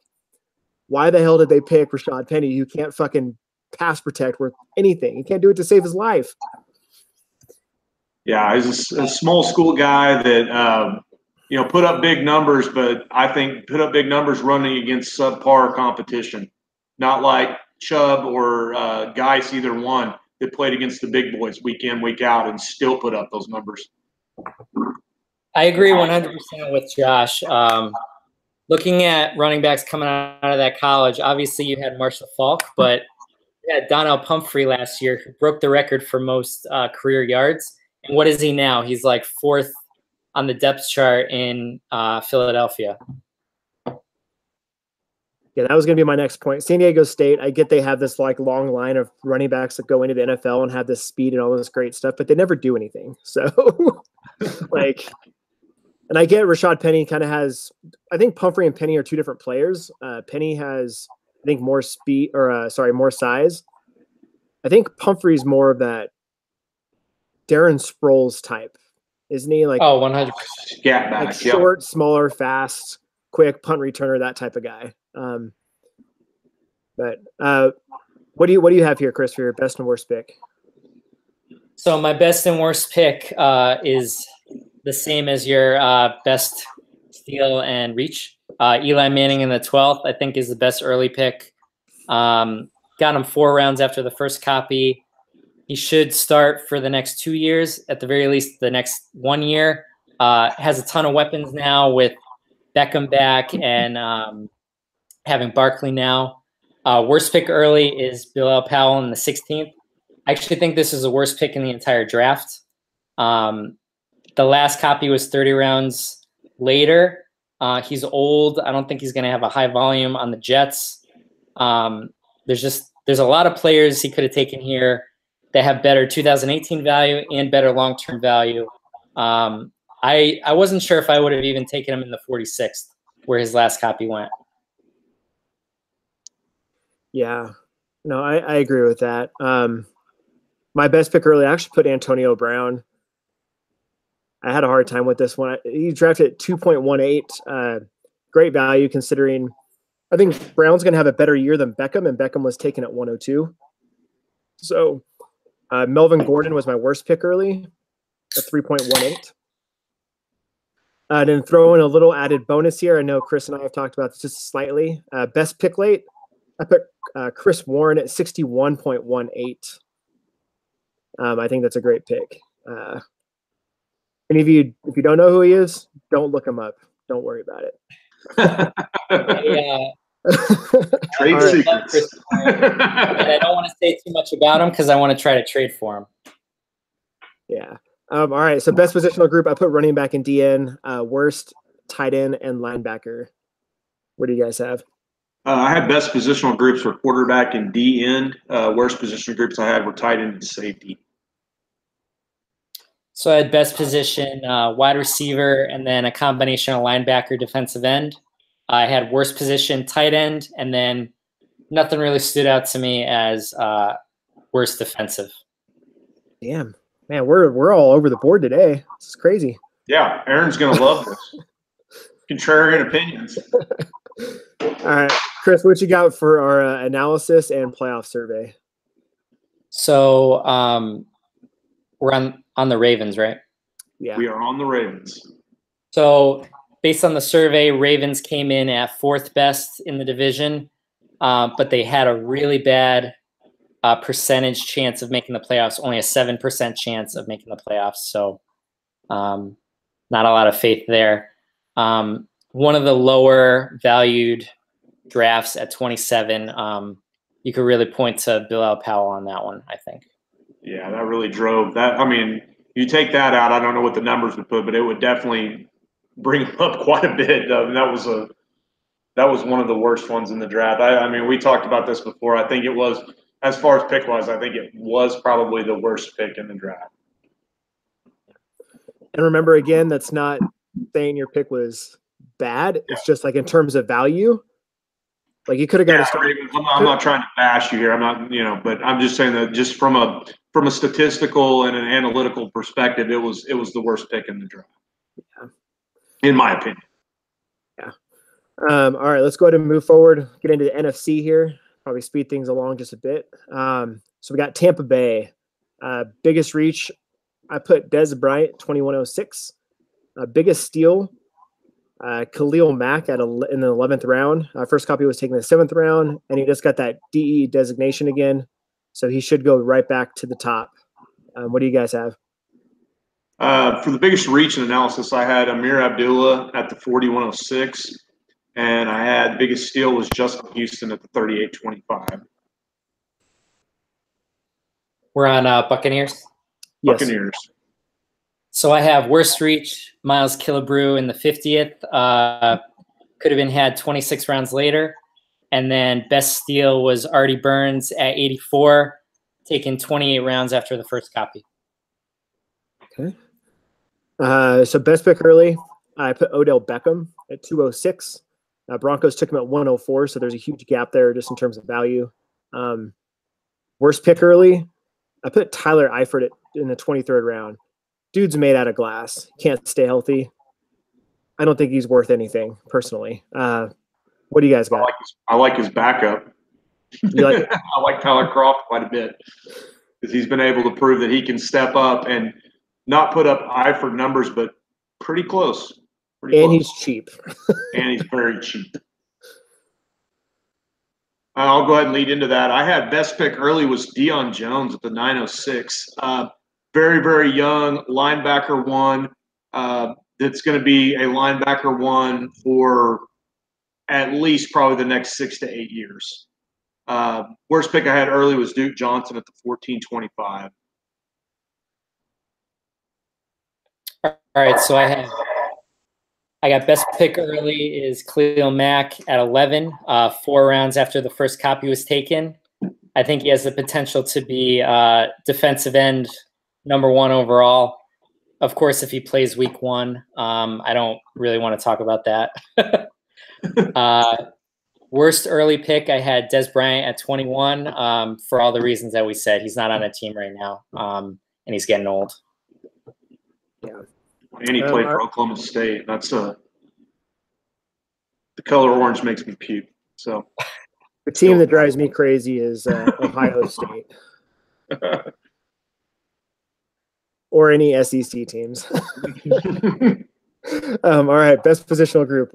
why the hell did they pick Rashad Penny? You can't fucking pass protect worth anything. He can't do it to save his life. Yeah, he's a small school guy that put up big numbers, but I think put up big numbers running against subpar competition. Not like Chubb or Geis, either one, that played against the big boys week in, week out, and still put up those numbers. I agree 100% with Josh. Looking at running backs coming out of that college, obviously you had Marshall Faulk, but you had Donnell Pumphrey last year, who broke the record for most career yards. And what is he now? He's like 4th on the depth chart in Philadelphia. Yeah, that was going to be my next point. San Diego State, I get they have this like long line of running backs that go into the NFL and have this speed and all this great stuff, but they never do anything. So, like, and I get Rashad Penny kind of has, I think Pumphrey and Penny are 2 different players. Penny has, I think, more speed or more size. I think Pumphrey's more of that Darren Sproles type, isn't he? Like, 100%. Scat back, like short, smaller, fast, quick punt returner, that type of guy. But what do you have here, Chris, for your best and worst pick? So my best and worst pick is the same as your best steal and reach. Eli Manning in the 12th, I think, is the best early pick. Got him 4 rounds after the first copy. He should start for the next 2 years, at the very least the next 1 year. Has a ton of weapons now with Beckham back and having Barkley now. Worst pick early is Bilal Powell in the 16th. I actually think this is the worst pick in the entire draft. The last copy was 30 rounds later. He's old. I don't think he's going to have a high volume on the Jets. There's a lot of players he could have taken here that have better 2018 value and better long-term value. I wasn't sure if I would have even taken him in the 46th, where his last copy went. Yeah, no, I agree with that. My best pick early, I actually put Antonio Brown. I had a hard time with this one. He drafted at 2.18. Great value considering I think Brown's going to have a better year than Beckham, and Beckham was taken at 102. So Melvin Gordon was my worst pick early at 3.18. Then throw in a little added bonus here. I know Chris and I have talked about this just slightly. Best pick late, I put Chris Warren at 61.18. I think that's a great pick. Any of you, if you don't know who he is, don't look him up. Don't worry about it. Trade All right. secrets. And I don't want to say too much about him because I want to try to trade for him. Yeah. All right. So best positional group, I put running back and DN. Worst, tight end and linebacker. What do you guys have? I had best positional groups for quarterback and D end. Worst positional groups I had were tight end and safety. So I had best position wide receiver and then a combination of linebacker, defensive end. I had worst position tight end, and then nothing really stood out to me as worst defensive. Damn, man, we're all over the board today. This is crazy. Yeah, Aaron's gonna love this. Contrarian opinions. All right, Chris, what you got for our analysis and playoff survey? So we're on the Ravens, right? Yeah, we are on the Ravens. So based on the survey, Ravens came in at fourth best in the division, but they had a really bad percentage chance of making the playoffs, only a 7% chance of making the playoffs. So not a lot of faith there. One of the lower valued drafts at 27, you could really point to Bill Powell on that one, I think. Yeah, that really drove that. I mean, you take that out, I don't know what the numbers would put, but it would definitely bring up quite a bit. That was one of the worst ones in the draft. I mean, we talked about this before. I think it was, as far as pick wise, I think it was probably the worst pick in the draft. And remember, again, that's not saying your pick was bad. It's just like in terms of value. Like you could have got a start. I'm not trying to bash you here. I'm not, but I'm just saying that just from a statistical and an analytical perspective, it was the worst pick in the draft. Yeah. In my opinion. Yeah. All right, let's go ahead and move forward. Get into the NFC here. Probably speed things along just a bit. So we got Tampa Bay. Biggest reach, I put Dez Bryant, 2106. Biggest steal, Khalil Mack in the 11th round. First copy was taken in the 7th round, and he just got that DE designation again. So he should go right back to the top. What do you guys have? For the biggest reach and analysis, I had Amir Abdullah at the 4106, and I had the biggest steal was Justin Houston at the 3825. We're on Buccaneers? Yes. Buccaneers. So I have worst reach, Miles Killebrew in the 50th. Could have been had 26 rounds later. And then best steal was Artie Burns at 84, taken 28 rounds after the first copy. Okay. So best pick early, I put Odell Beckham at 206. Broncos took him at 104, so there's a huge gap there just in terms of value. Worst pick early, I put Tyler Eifert in the 23rd round. Dude's made out of glass. Can't stay healthy. I don't think he's worth anything, personally. What do you guys got? I like his backup. You like I like Tyler Croft quite a bit because he's been able to prove that he can step up and not put up Eifert numbers, but pretty close. He's cheap. And he's very cheap. I'll go ahead and lead into that. I had best pick early was Deion Jones at the 906. Very, very young linebacker one. That's going to be a linebacker one for at least probably the next 6 to 8 years. Worst pick I had early was Duke Johnson at the 1425. All right, so I got best pick early is Khalil Mack at 11, 4 rounds after the first copy was taken. I think he has the potential to be defensive end, #1 overall. Of course, if he plays week 1, I don't really want to talk about that. Worst early pick, I had Dez Bryant at 21 for all the reasons that we said. He's not on a team right now, and he's getting old. Yeah. And he played for Oklahoma State. That's the color orange makes me puke. So the team that drives me crazy is Ohio State. Or any SEC teams. All right, best positional group.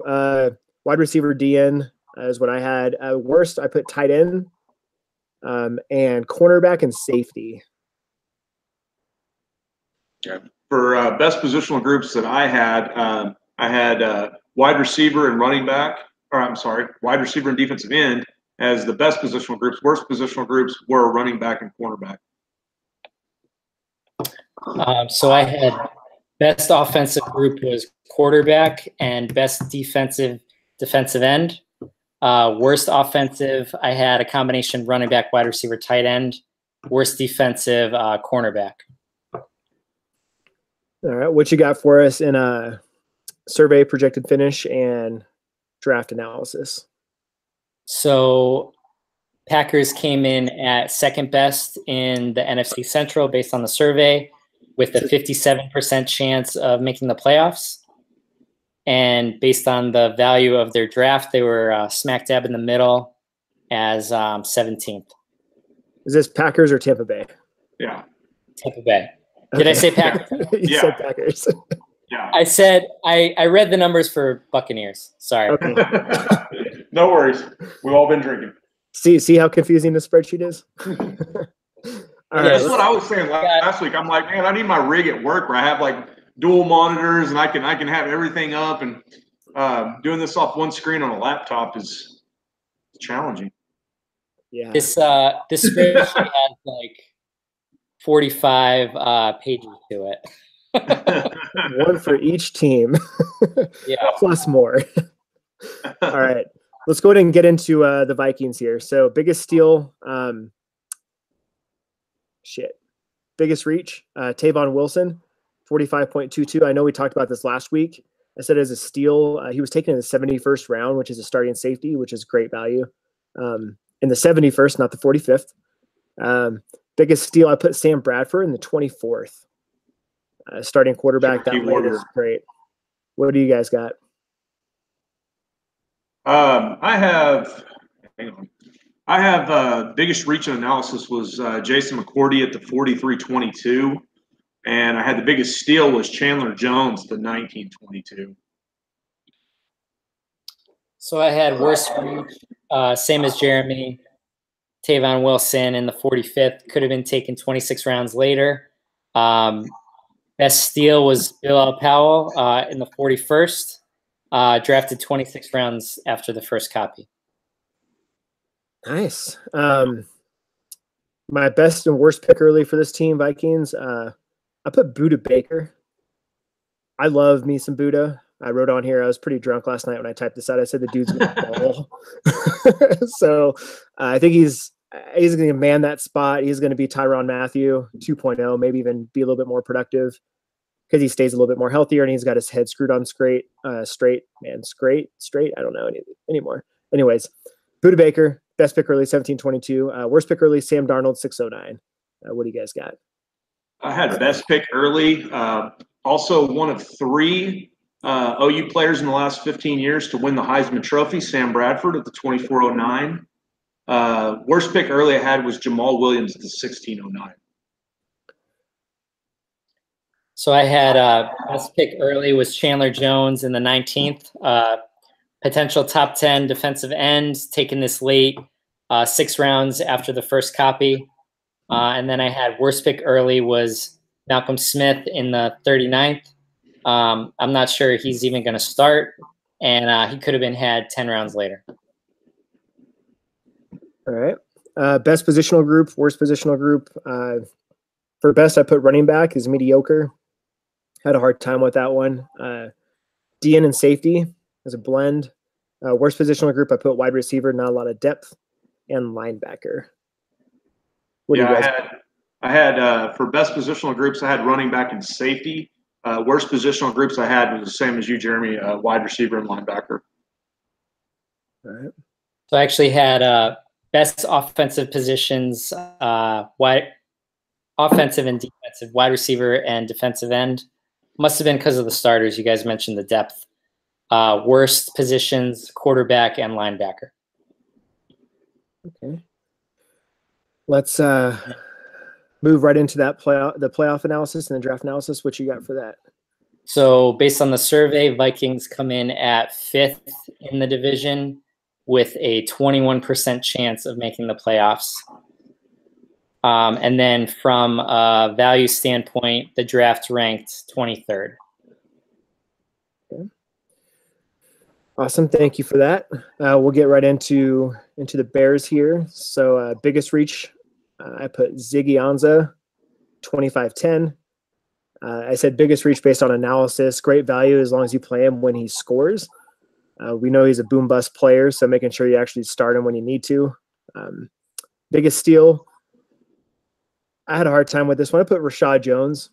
Wide receiver DN is what I had. Worst, I put tight end and cornerback and safety. For best positional groups that I had wide receiver and running back, or I'm sorry, wide receiver and defensive end as the best positional groups. Worst positional groups were running back and cornerback. So I had best offensive group was quarterback and best defensive end. Worst offensive, I had a combination running back, wide receiver, tight end. Worst defensive, cornerback. All right, what you got for us in a survey projected finish and draft analysis? So Packers came in at second best in the NFC Central based on the survey with a 57% chance of making the playoffs. And based on the value of their draft, they were smack dab in the middle as 17th. Is this Packers or Tampa Bay? Yeah. Tampa Bay. Did I say Packers? You said Packers. Yeah. I said I read the numbers for Buccaneers. Sorry. Okay. No worries. We've all been drinking. See how confusing the spreadsheet is? All right, that's what I was saying last week. I'm like, man, I need my rig at work where I have like dual monitors and I can have everything up, and doing this off one screen on a laptop is challenging. Yeah. This spreadsheet has like 45 pages to it. One for each team. Yeah. Plus more. All right. Let's go ahead and get into the Vikings here. So biggest steal, biggest reach, Tavon Wilson, 45.22. I know we talked about this last week. I said as a steal, he was taken in the 71st round, which is a starting safety, which is great value. In the 71st, not the 45th. Biggest steal, I put Sam Bradford in the 24th. Starting quarterback, that late is great. What do you guys got? I have biggest reach and analysis was Jason McCourty at the 43.22, and I had the biggest steal was Chandler Jones, the 19.22. So I had worst reach, same as Jeremy, Tavon Wilson in the 45th, could have been taken 26 rounds later. Best steal was Bill Powell in the 41st, drafted 26 rounds after the first copy. Nice. My best and worst pick early for this team, Vikings. I put Budda Baker. I love me some Budda. I wrote on here, I was pretty drunk last night when I typed this out. I said the dude's going to ball. So I think he's going to man that spot. He's going to be Tyrann Mathieu 2.0, maybe even be a little bit more productive because he stays a little bit more healthier and he's got his head screwed on straight. I don't know anymore. Anyways, Budda Baker, best pick early, 17.22. Worst pick early, Sam Darnold, 6.09. What do you guys got? I had best pick early. Also one of three OU players in the last 15 years to win the Heisman Trophy, Sam Bradford at the 24.09. Worst pick early I had was Jamal Williams at the 16.09. So I had best pick early was Chandler Jones in the 19th. Potential top 10 defensive end, taken this late, 6 rounds after the first copy. And then I had worst pick early was Malcolm Smith in the 39th. I'm not sure he's even going to start, and he could have been had 10 rounds later. All right. Best positional group, worst positional group. For best, I put running back is mediocre. Had a hard time with that one. DN and safety as a blend. Worst positional group, I put wide receiver, not a lot of depth, and linebacker. What do you guys I had for best positional groups, I had running back and safety. Worst positional groups I had was the same as you, Jeremy, wide receiver and linebacker. All right. So I actually had best offensive positions, offensive and defensive, wide receiver and defensive end. Must have been because of the starters. You guys mentioned the depth. Worst positions, quarterback and linebacker. Okay. Let's move right into that the playoff analysis and the draft analysis. What you got for that? So based on the survey, Vikings come in at 5th in the division with a 21% chance of making the playoffs. And then from a value standpoint, the draft ranked 23rd. Okay. Awesome. Thank you for that. We'll get right into the Bears here. So biggest reach, I put Ziggy Ansah, 25-10. I said biggest reach based on analysis. Great value as long as you play him when he scores. We know he's a boom bust player, so making sure you actually start him when you need to. Biggest steal, I had a hard time with this one. I put Rashad Jones.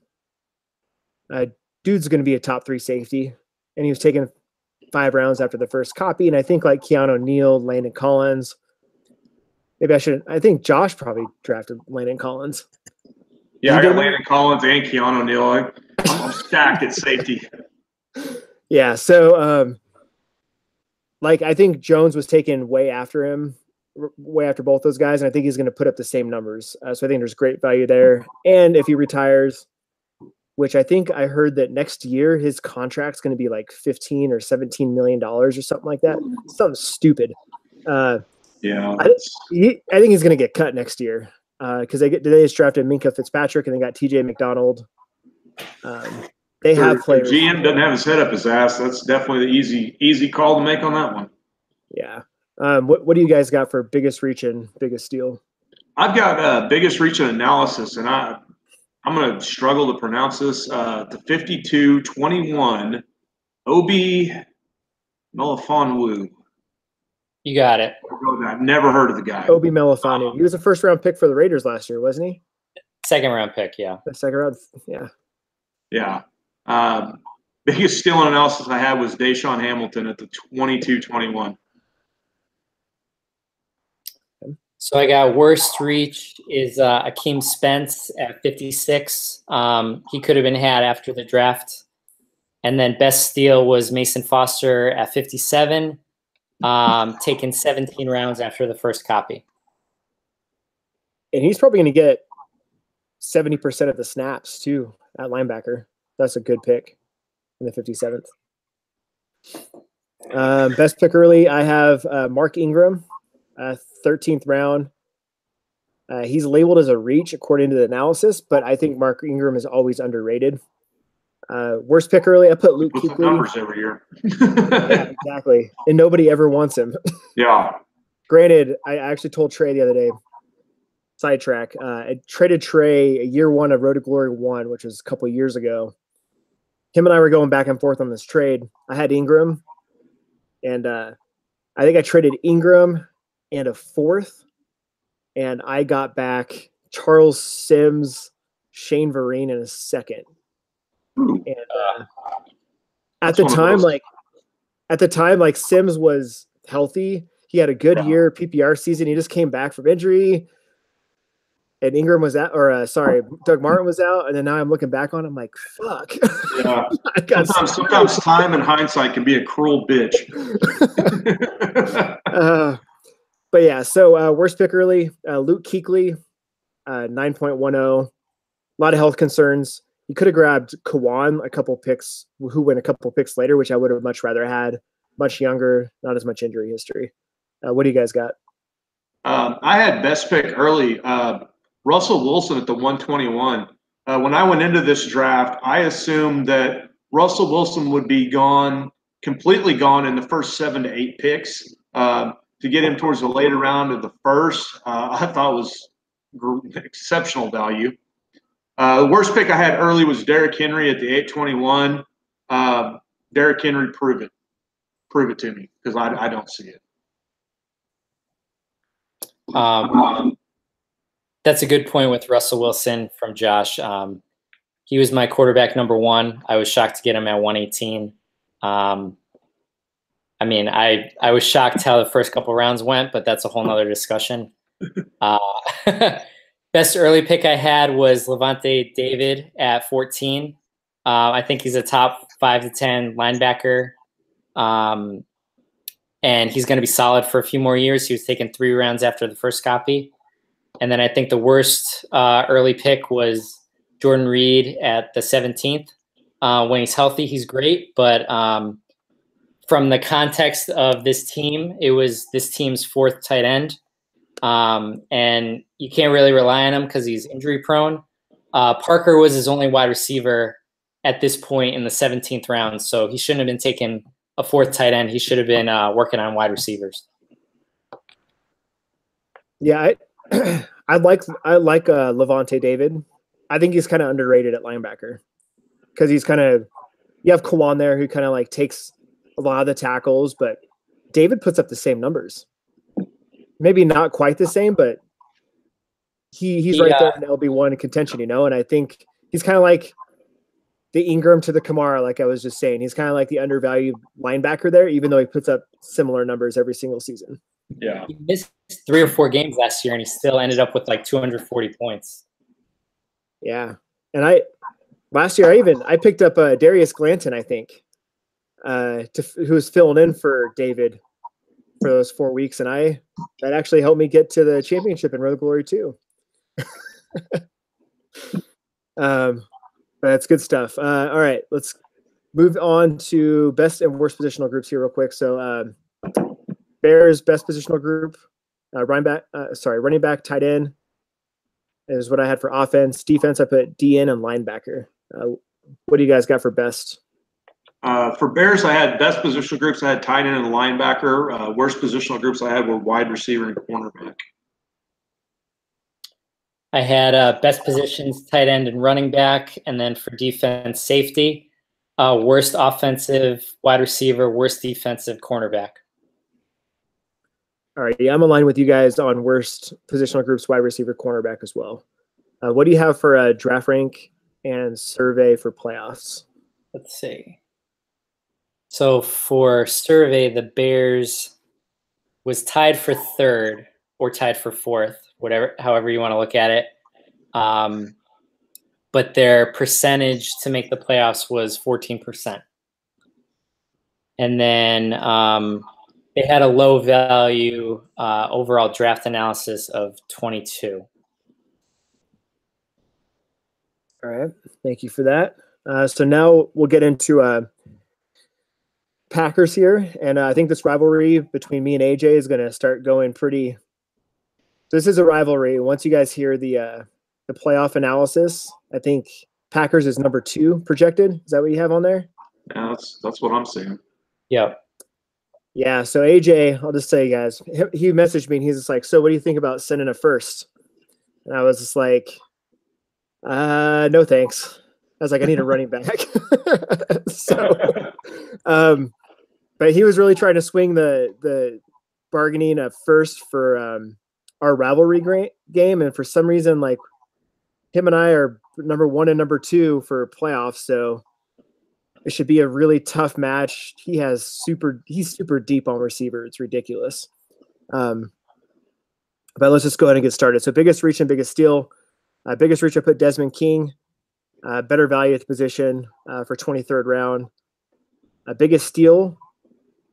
Dude's going to be a top 3 safety, and he was taken 5 rounds after the first copy. And I think like Keanu Neal, Landon Collins. Maybe I should. I think Josh probably drafted Landon Collins. Yeah, I got Landon Collins and Keanu Neal. I'm stacked at safety. Yeah, so like I think Jones was taken way after him, way after both those guys, and I think he's going to put up the same numbers. So I think there's great value there. And if he retires, which I think I heard that next year his contract's going to be like $15 or $17 million or something like that. Something stupid. Yeah, I think he's going to get cut next year because they just drafted Minkah Fitzpatrick and they got TJ McDonald. They have players. GM doesn't have his head up his ass. That's definitely the easy call to make on that one. Yeah. What do you guys got for biggest reach and biggest steal? I've got biggest reach and analysis, and I'm going to struggle to pronounce this. The 52-21, Obi Melifonwu. You got it. I've never heard of the guy. Obi Melifonwu. He was a first-round pick for the Raiders last year, wasn't he? Second-round pick, yeah. The second round, yeah. Yeah. Biggest steal and analysis I had was Deshaun Hamilton at the 22-21. So I got worst reach is Akeem Spence at 56. He could have been had after the draft. And then best steal was Mason Foster at 57, taken 17 rounds after the first copy. And he's probably going to get 70% of the snaps too at linebacker. That's a good pick in the 57th. Best pick early, I have Mark Ingram, 13th round. He's labeled as a reach according to the analysis, but I think Mark Ingram is always underrated. Worst pick early, I put Luke Kuechly. Numbers every year. Yeah, exactly. And nobody ever wants him. Yeah. Granted, I actually told Trey the other day, sidetrack, I traded Trey year 1 of Road to Glory 1, which was a couple of years ago. Him and I were going back and forth on this trade. I had Ingram, and I think I traded Ingram and a 4th, and I got back Charles Sims, Shane Vereen in a 2nd. And at the time, like Sims was healthy. He had a good year, PPR season. He just came back from injury. And Ingram was out, Doug Martin was out, and then now I'm looking back on it, I'm like, fuck. Yeah. Sometimes time and hindsight can be a cruel bitch. But yeah, so worst pick early, Luke Kuechly, 9.10. A lot of health concerns. He could have grabbed Kawan who went a couple picks later, which I would have much rather had. Much younger, not as much injury history. What do you guys got? I had best pick early, Russell Wilson at the 121. When I went into this draft, I assumed that Russell Wilson would be completely gone in the first 7 to 8 picks. To get him towards the later round of the first, I thought was exceptional value. The worst pick I had early was Derrick Henry at the 821. Derrick Henry, prove it. Prove it to me, because I don't see it. That's a good point with Russell Wilson from Josh. He was my quarterback number 1. I was shocked to get him at 118. I was shocked how the first couple rounds went, but that's a whole nother discussion. Best early pick I had was Levante David at 14. I think he's a top 5 to 10 linebacker. And he's going to be solid for a few more years. He was taken 3 rounds after the first copy. And then I think the worst early pick was Jordan Reed at the 17th. When he's healthy, he's great. But from the context of this team, it was this team's 4th tight end. and you can't really rely on him because he's injury prone. Parker was his only wide receiver at this point in the 17th round, so he shouldn't have been taking a fourth tight end. He should have been working on wide receivers. Yeah, I like Levante David. I think he's kind of underrated at linebacker because he's kind of, you have Kawan there who kind of like takes a lot of the tackles, but David puts up the same numbers. Maybe not quite the same, but he's right there in LB1 contention, you know. And I think he's kind of like the Ingram to the Kamara, like I was just saying. He's kind of like the undervalued linebacker there, even though he puts up similar numbers every single season. Yeah, he missed 3 or 4 games last year, and he still ended up with like 240 points. Yeah, and last year I picked up Darius Glanton, I think, who was filling in for David for those 4 weeks, and that actually helped me get to the championship in Road Glory too. But that's good stuff. All right, let's move on to best and worst positional groups here real quick. So Bears best positional group, running back, tight end is what I had for offense. Defense, I put DN and linebacker. What do you guys got for best? For Bears, I had best positional groups. I had tight end and linebacker. Worst positional groups I had were wide receiver and cornerback. I had best positions, tight end and running back, and then for defense, safety. Worst offensive, wide receiver. Worst defensive, cornerback. All right, yeah, I'm aligned with you guys on worst positional groups, wide receiver, cornerback as well. What do you have for draft rank and survey for playoffs? Let's see. So for survey, the Bears was tied for 3rd or tied for 4th, however you want to look at it. But their percentage to make the playoffs was 14%. And then they had a low value overall draft analysis of 22. All right, thank you for that. So now we'll get into Packers here, and I think this rivalry between me and AJ is going to start going pretty. This is a rivalry. Once you guys hear the playoff analysis, I think Packers is number 2 projected. Is that what you have on there? Yeah, that's what I'm seeing. Yep. Yeah. So AJ, I'll just say, guys, he messaged me and he's just like, "So what do you think about sending a first?" And I was just like, "No, thanks." I was like, "I need a running back." So, but he was really trying to swing the bargaining at first for our rivalry game, and for some reason, like him and I are number 1 and number 2 for playoffs, so it should be a really tough match. He's super deep on receiver. It's ridiculous. But let's just go ahead and get started. So biggest reach and biggest steal. Biggest reach, I put Desmond King. Better value at the position for 23rd round. Biggest steal,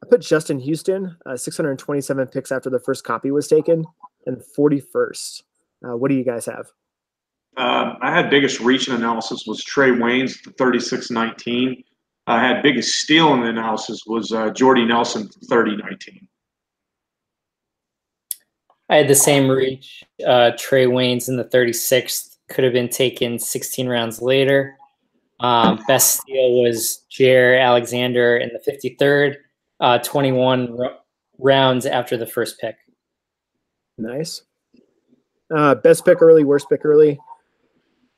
I put Justin Houston, 627 picks after the first copy was taken, and 41st. What do you guys have? I had biggest reach and analysis was Trey Waynes, 36-19. I had biggest steal in the analysis was Jordy Nelson, 30-19. I had the same reach. Trey Waynes in the 36th, could have been taken 16 rounds later. Best steal was Jair Alexander in the 53rd, 21 rounds after the first pick. Nice. Best pick early, worst pick early.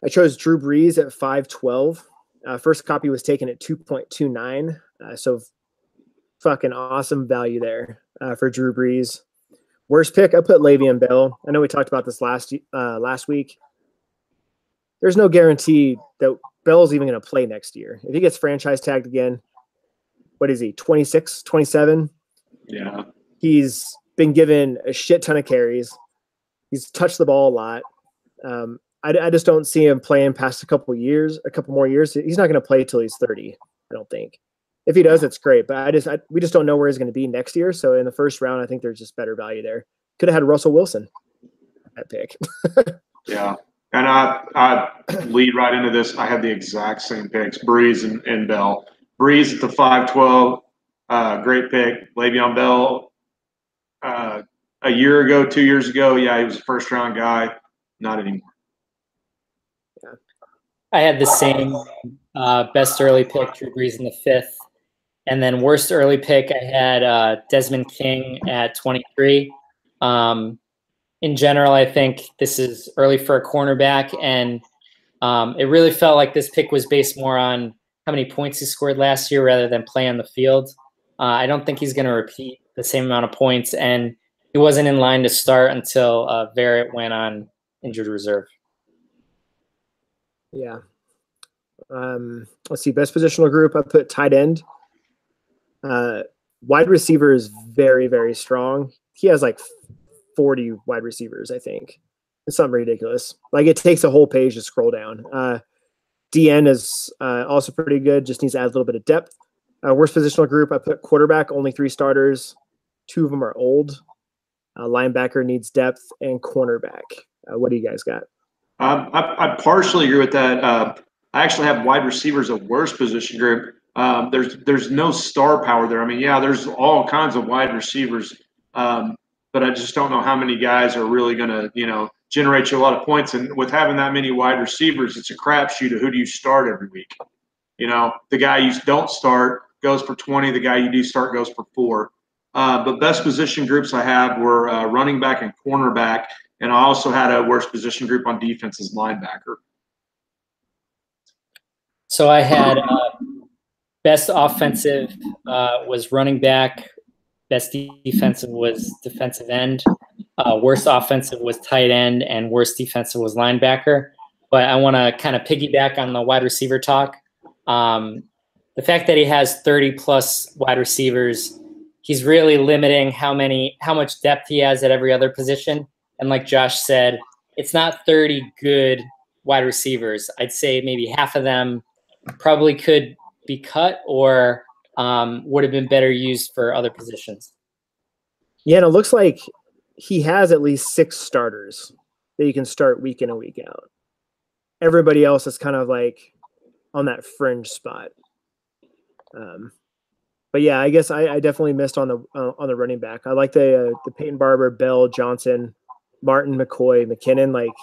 I chose Drew Brees at 5'12". First copy was taken at 2.29. So fucking awesome value there for Drew Brees. Worst pick, I put Le'Veon Bell. I know we talked about this last week. There's no guarantee that Bell's even going to play next year. If he gets franchise tagged again, what is he, 26, 27? Yeah. He's been given a shit ton of carries. He's touched the ball a lot. I just don't see him playing past a couple more years. He's not going to play till he's 30, I don't think. If he does, it's great. But we just don't know where he's going to be next year. So in the first round, I think there's just better value there. Could have had Russell Wilson at pick. Yeah. And I lead right into this. I had the exact same picks, Brees and Bell. Brees at the 5'12", great pick. Le'Veon Bell, a year ago, 2 years ago, yeah, he was a first-round guy. Not anymore. I had the same best early pick, Drew Brees in the 5th. And then worst early pick, I had Desmond King at 23. In general, I think this is early for a cornerback. And it really felt like this pick was based more on how many points he scored last year rather than play on the field. I don't think he's going to repeat the same amount of points. And he wasn't in line to start until Verrett went on injured reserve. Yeah. Let's see. Best positional group, I put tight end. Wide receiver is very, very strong. He has like 40 wide receivers, I think. It's something ridiculous. Like it takes a whole page to scroll down. DN is also pretty good. Just needs to add a little bit of depth. Worst positional group, I put quarterback, only 3 starters. 2 of them are old. Linebacker needs depth, and cornerback. What do you guys got? I partially agree with that. I actually have wide receivers a worst position group. There's no star power there. I mean, yeah, there's all kinds of wide receivers, but I just don't know how many guys are really going to, generate you a lot of points. And with having that many wide receivers, it's a crapshoot of who do you start every week. The guy you don't start goes for 20. The guy you do start goes for 4. But best position groups I have were running back and cornerback, and I also had a worst position group on defense as linebacker. So I had best offensive was running back, best defensive was defensive end, worst offensive was tight end, and worst defensive was linebacker. But I want to kind of piggyback on the wide receiver talk. The fact that he has 30-plus wide receivers, he's really limiting how much depth he has at every other position. And like Josh said, it's not 30 good wide receivers. I'd say maybe half of them probably could be cut or would have been better used for other positions. Yeah, and it looks like he has at least 6 starters that you can start week in and week out. Everybody else is kind of like on that fringe spot. But yeah, I guess I definitely missed on the running back. I like the Peyton Barber, Bell, Johnson, Martin, McCoy, McKinnon. Like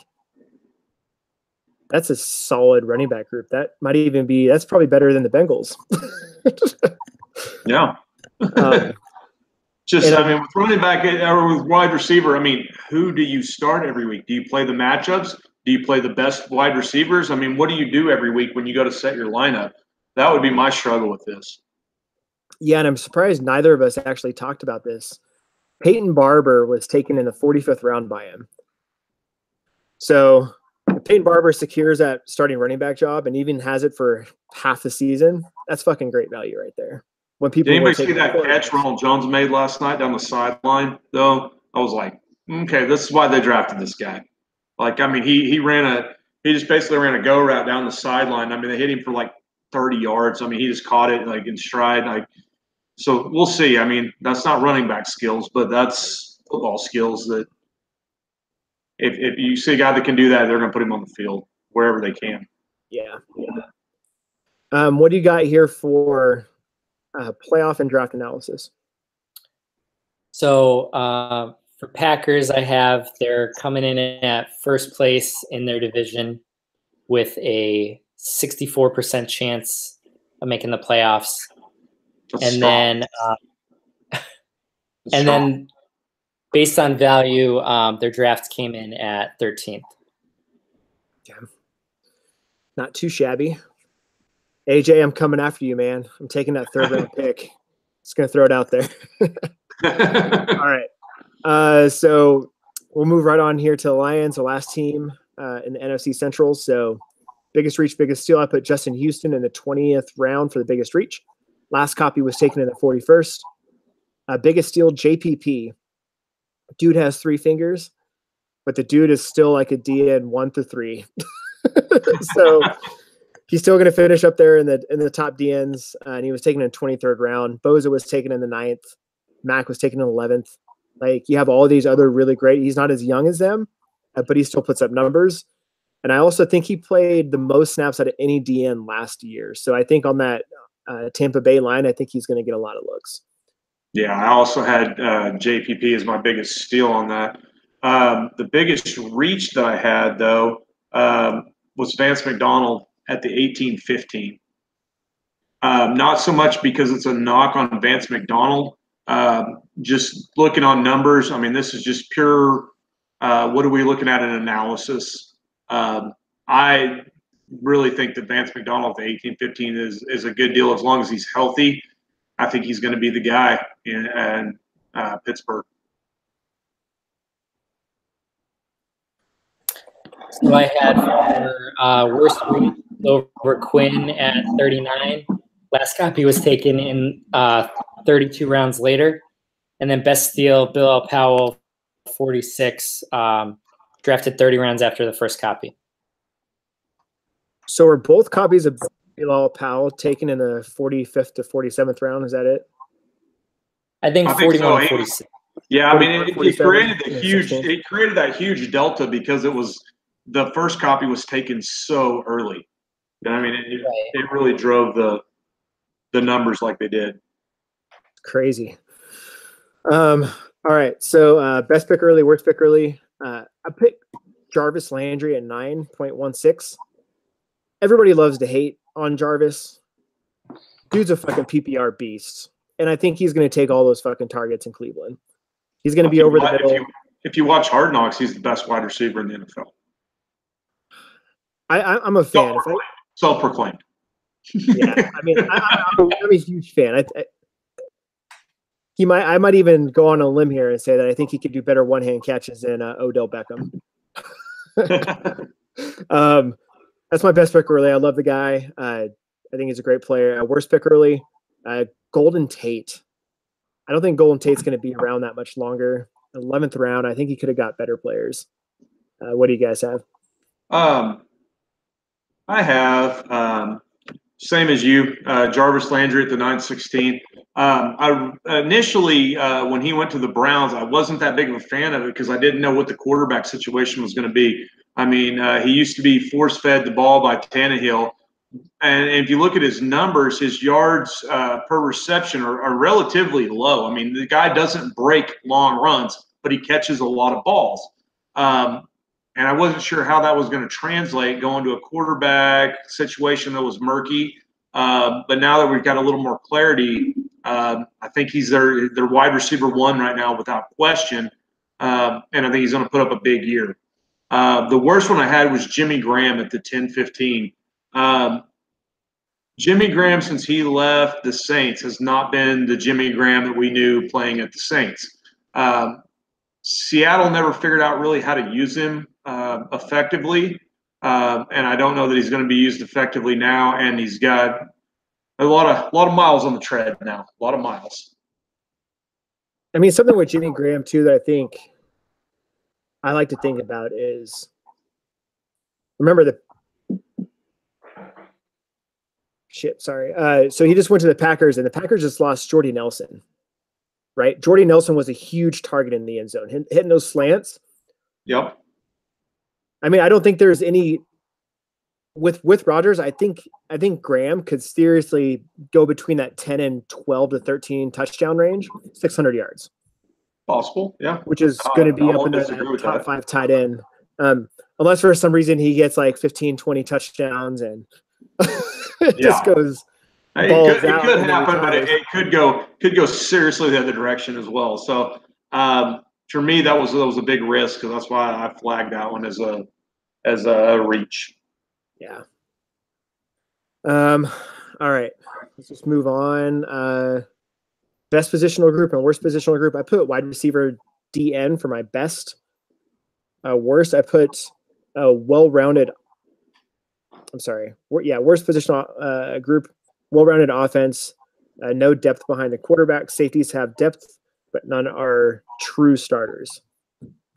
that's a solid running back group. That might even be that's probably better than the Bengals. Yeah. With running back or with wide receiver, I mean, who do you start every week? Do you play the matchups? Do you play the best wide receivers? I mean, what do you do every week when you go to set your lineup? That would be my struggle with this. Yeah, and I'm surprised neither of us actually talked about this. Peyton Barber was taken in the 45th round by him. So if Peyton Barber secures that starting running back job and even has it for half the season, that's fucking great value right there. When people did anybody see that catch Ronald Jones made last night down the sideline, though? I was like, okay, this is why they drafted this guy. Like, I mean, he just basically ran a go route down the sideline. I mean, they hit him for like 30 yards. I mean, he just caught it like in stride. Like, so we'll see. I mean, that's not running back skills, but that's football skills that if you see a guy that can do that, they're going to put him on the field wherever they can. Yeah. What do you got here for playoff and draft analysis? So for Packers, they're coming in at first place in their division with a 64% chance of making the playoffs. Then based on value, their draft came in at 13th. Yeah. Not too shabby. AJ, I'm coming after you, man. I'm taking that 3rd round pick. Just going to throw it out there. All right. So we'll move right on here to the Lions, the last team in the NFC Central. So biggest reach, biggest steal. I put Justin Houston in the 20th round for the biggest reach. Last copy was taken in the 41st. Biggest steal, JPP. Dude has 3 fingers, but the dude is still like a DN 1 through 3. So he's still going to finish up there in the top DNs. And he was taken in the 23rd round. Boza was taken in the 9th. Mac was taken in the 11th. Like you have all these other really great. He's not as young as them, but he still puts up numbers. And I also think he played the most snaps out of any DN last year. So I think on that Tampa Bay line, I think he's going to get a lot of looks. Yeah, I also had JPP as my biggest steal on that. The biggest reach that I had, though, was Vance McDonald at the 18-15. Not so much because it's a knock on Vance McDonald. Just looking on numbers, I mean, this is just pure what are we looking at in analysis? I really think that Vance McDonald at the 18-15 is a good deal as long as he's healthy. I think he's going to be the guy in Pittsburgh. So I had for worst read over Quinn at 39. Last copy was taken in 32 rounds later. And then best steal, Bill Powell, 46, drafted 30 rounds after the first copy. So are both copies of Bilal Powell taken in the 45th to 47th round? Is that it? I think 41 so. 46. Yeah, I mean, it created that huge delta because it was the first copy was taken so early. And I mean, it really drove the numbers like they did. Crazy. All right. So best pick early, worst pick early. I picked Jarvis Landry at 9.16. Everybody loves to hate on Jarvis. Dude's a fucking PPR beast. And I think he's going to take all those fucking targets in Cleveland. He's going to be over the middle. If you watch Hard Knocks, he's the best wide receiver in the NFL. I'm a fan. Self-proclaimed. Yeah, I mean, I'm a huge fan. I might even go on a limb here and say that I think he could do better one-hand catches than Odell Beckham. That's my best pick early. I love the guy. I think he's a great player. Worst pick early, Golden Tate. I don't think Golden Tate's going to be around that much longer. 11th round, I think he could have got better players. What do you guys have? I have same as you, Jarvis Landry at the 9-16. I initially, when he went to the Browns, I wasn't that big of a fan of it because I didn't know what the quarterback situation was going to be. I mean, he used to be force-fed the ball by Tannehill. And if you look at his numbers, his yards per reception are relatively low. I mean, the guy doesn't break long runs, but he catches a lot of balls. And I wasn't sure how that was going to translate going to a quarterback situation that was murky. But now that we've got a little more clarity, I think he's their wide receiver one right now without question. And I think he's going to put up a big year. The worst one I had was Jimmy Graham at the 10-15. Jimmy Graham, since he left the Saints, has not been the Jimmy Graham that we knew playing at the Saints. Seattle never figured out really how to use him effectively, and I don't know that he's going to be used effectively now. And he's got a lot of miles on the tread now, a lot of miles. I mean, something with Jimmy Graham too that I think I like to think about is remember the shit. Sorry. So he just went to the Packers, and the Packers just lost Jordy Nelson. Right, Jordy Nelson was a huge target in the end zone, hitting those slants. Yep. I mean, I don't think there's any with Rodgers. I think Graham could seriously go between that 10 and 12 to 13 touchdown range, 600 yards. Possible, yeah. Which is going to be up in the top 5 tight end, unless for some reason he gets like 15, 20 touchdowns and it just goes. It could happen, but it could go seriously the other direction as well. So for me, that was a big risk because that's why I flagged that one as a reach. Yeah. All right, let's just move on. Best positional group and worst positional group. I put wide receiver DN for my best. Worst, I put well-rounded. Worst positional group. Well-rounded offense, no depth behind the quarterback. Safeties have depth, but none are true starters.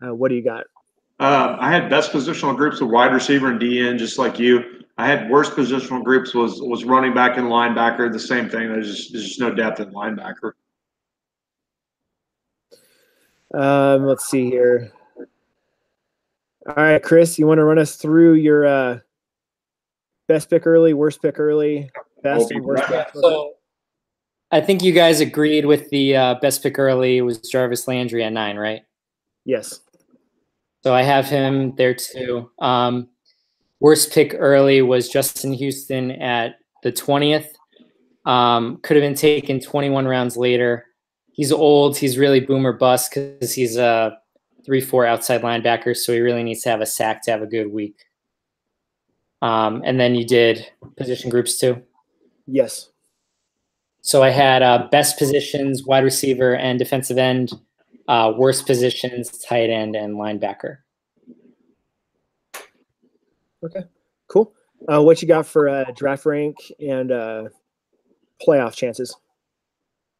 What do you got? I had best positional groups of wide receiver and DN, just like you. I had worst positional groups was running back and linebacker. The same thing. There's just no depth in linebacker. Let's see here. All right, Chris, you want to run us through your best pick early, worst pick early? So I think you guys agreed with the best pick early was Jarvis Landry at 9, right? Yes. So I have him there too. Worst pick early was Justin Houston at the 20th. Could have been taken 21 rounds later. He's old. He's really boomer bust because he's a 3-4 outside linebacker, so he really needs to have a sack to have a good week. And then you did position groups too? Yes. So I had best positions, wide receiver and defensive end, worst positions, tight end and linebacker. Okay, cool. What you got for draft rank and playoff chances?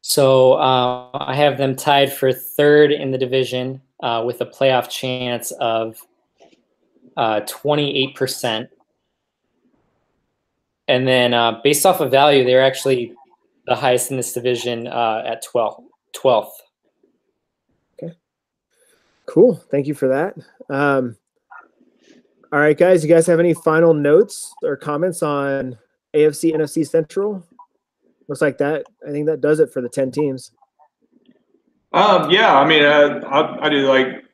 So I have them tied for 3rd in the division with a playoff chance of 28%. And then based off of value, they're actually the highest in this division at 12th. Okay, cool. Thank you for that. All right, guys, you guys have any final notes or comments on AFC, NFC Central? Looks like that. I think that does it for the 10 teams. Yeah, I mean, I do like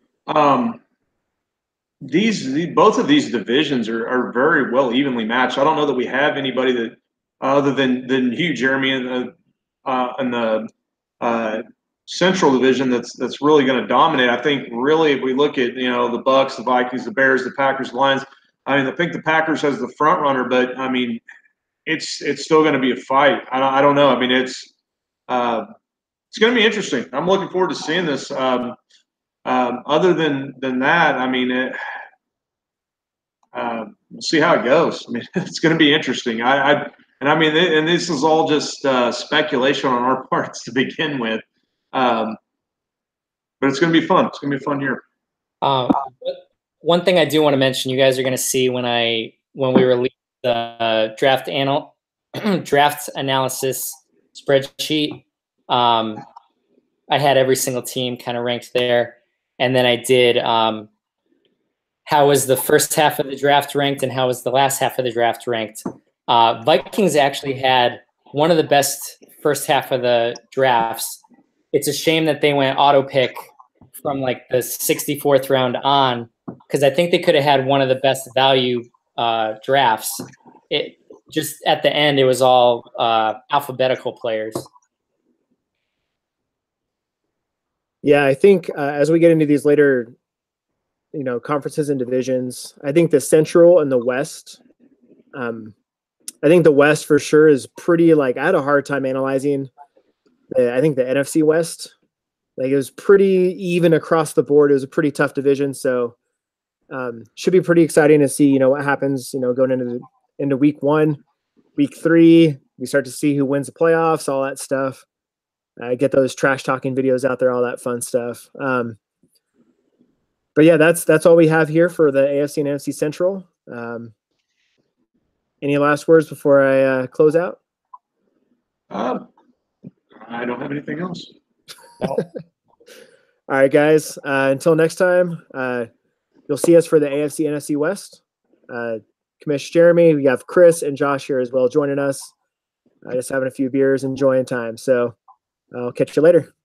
both of these divisions are very well evenly matched. I don't know that we have anybody that other than you, Jeremy, in the Central Division that's really going to dominate. I think really if we look at the Bucks, the Vikings, the Bears, the Packers, the Lions. I mean, I think the Packers has the front runner, but I mean, it's still going to be a fight. I don't know. I mean, it's going to be interesting. I'm looking forward to seeing this. Other than that, I mean, we'll see how it goes. I mean, it's going to be interesting. And this is all just speculation on our parts to begin with. But it's going to be fun. It's going to be a fun year. One thing I do want to mention, you guys are going to see when we release the draft analysis spreadsheet. I had every single team kind of ranked there, and then I did how was the first half of the draft ranked and how was the last half of the draft ranked. Vikings actually had one of the best first half of the drafts. It's a shame that they went auto pick from like the 64th round on, because I think they could have had one of the best value drafts. It just at the end, it was all alphabetical players. Yeah, I think as we get into these later, conferences and divisions, I think the Central and the West, I think the West for sure is pretty, I had a hard time analyzing I think the NFC West, it was pretty even across the board. It was a pretty tough division. So should be pretty exciting to see, what happens, going into week 1, week 3, we start to see who wins the playoffs, all that stuff. Get those trash talking videos out there, all that fun stuff. But yeah, that's all we have here for the AFC and NFC Central. Any last words before I close out? I don't have anything else. All right, guys. Until next time, you'll see us for the AFC NFC West. Commissioner Jeremy, we have Chris and Josh here as well joining us. Just having a few beers, enjoying time. So I'll catch you later.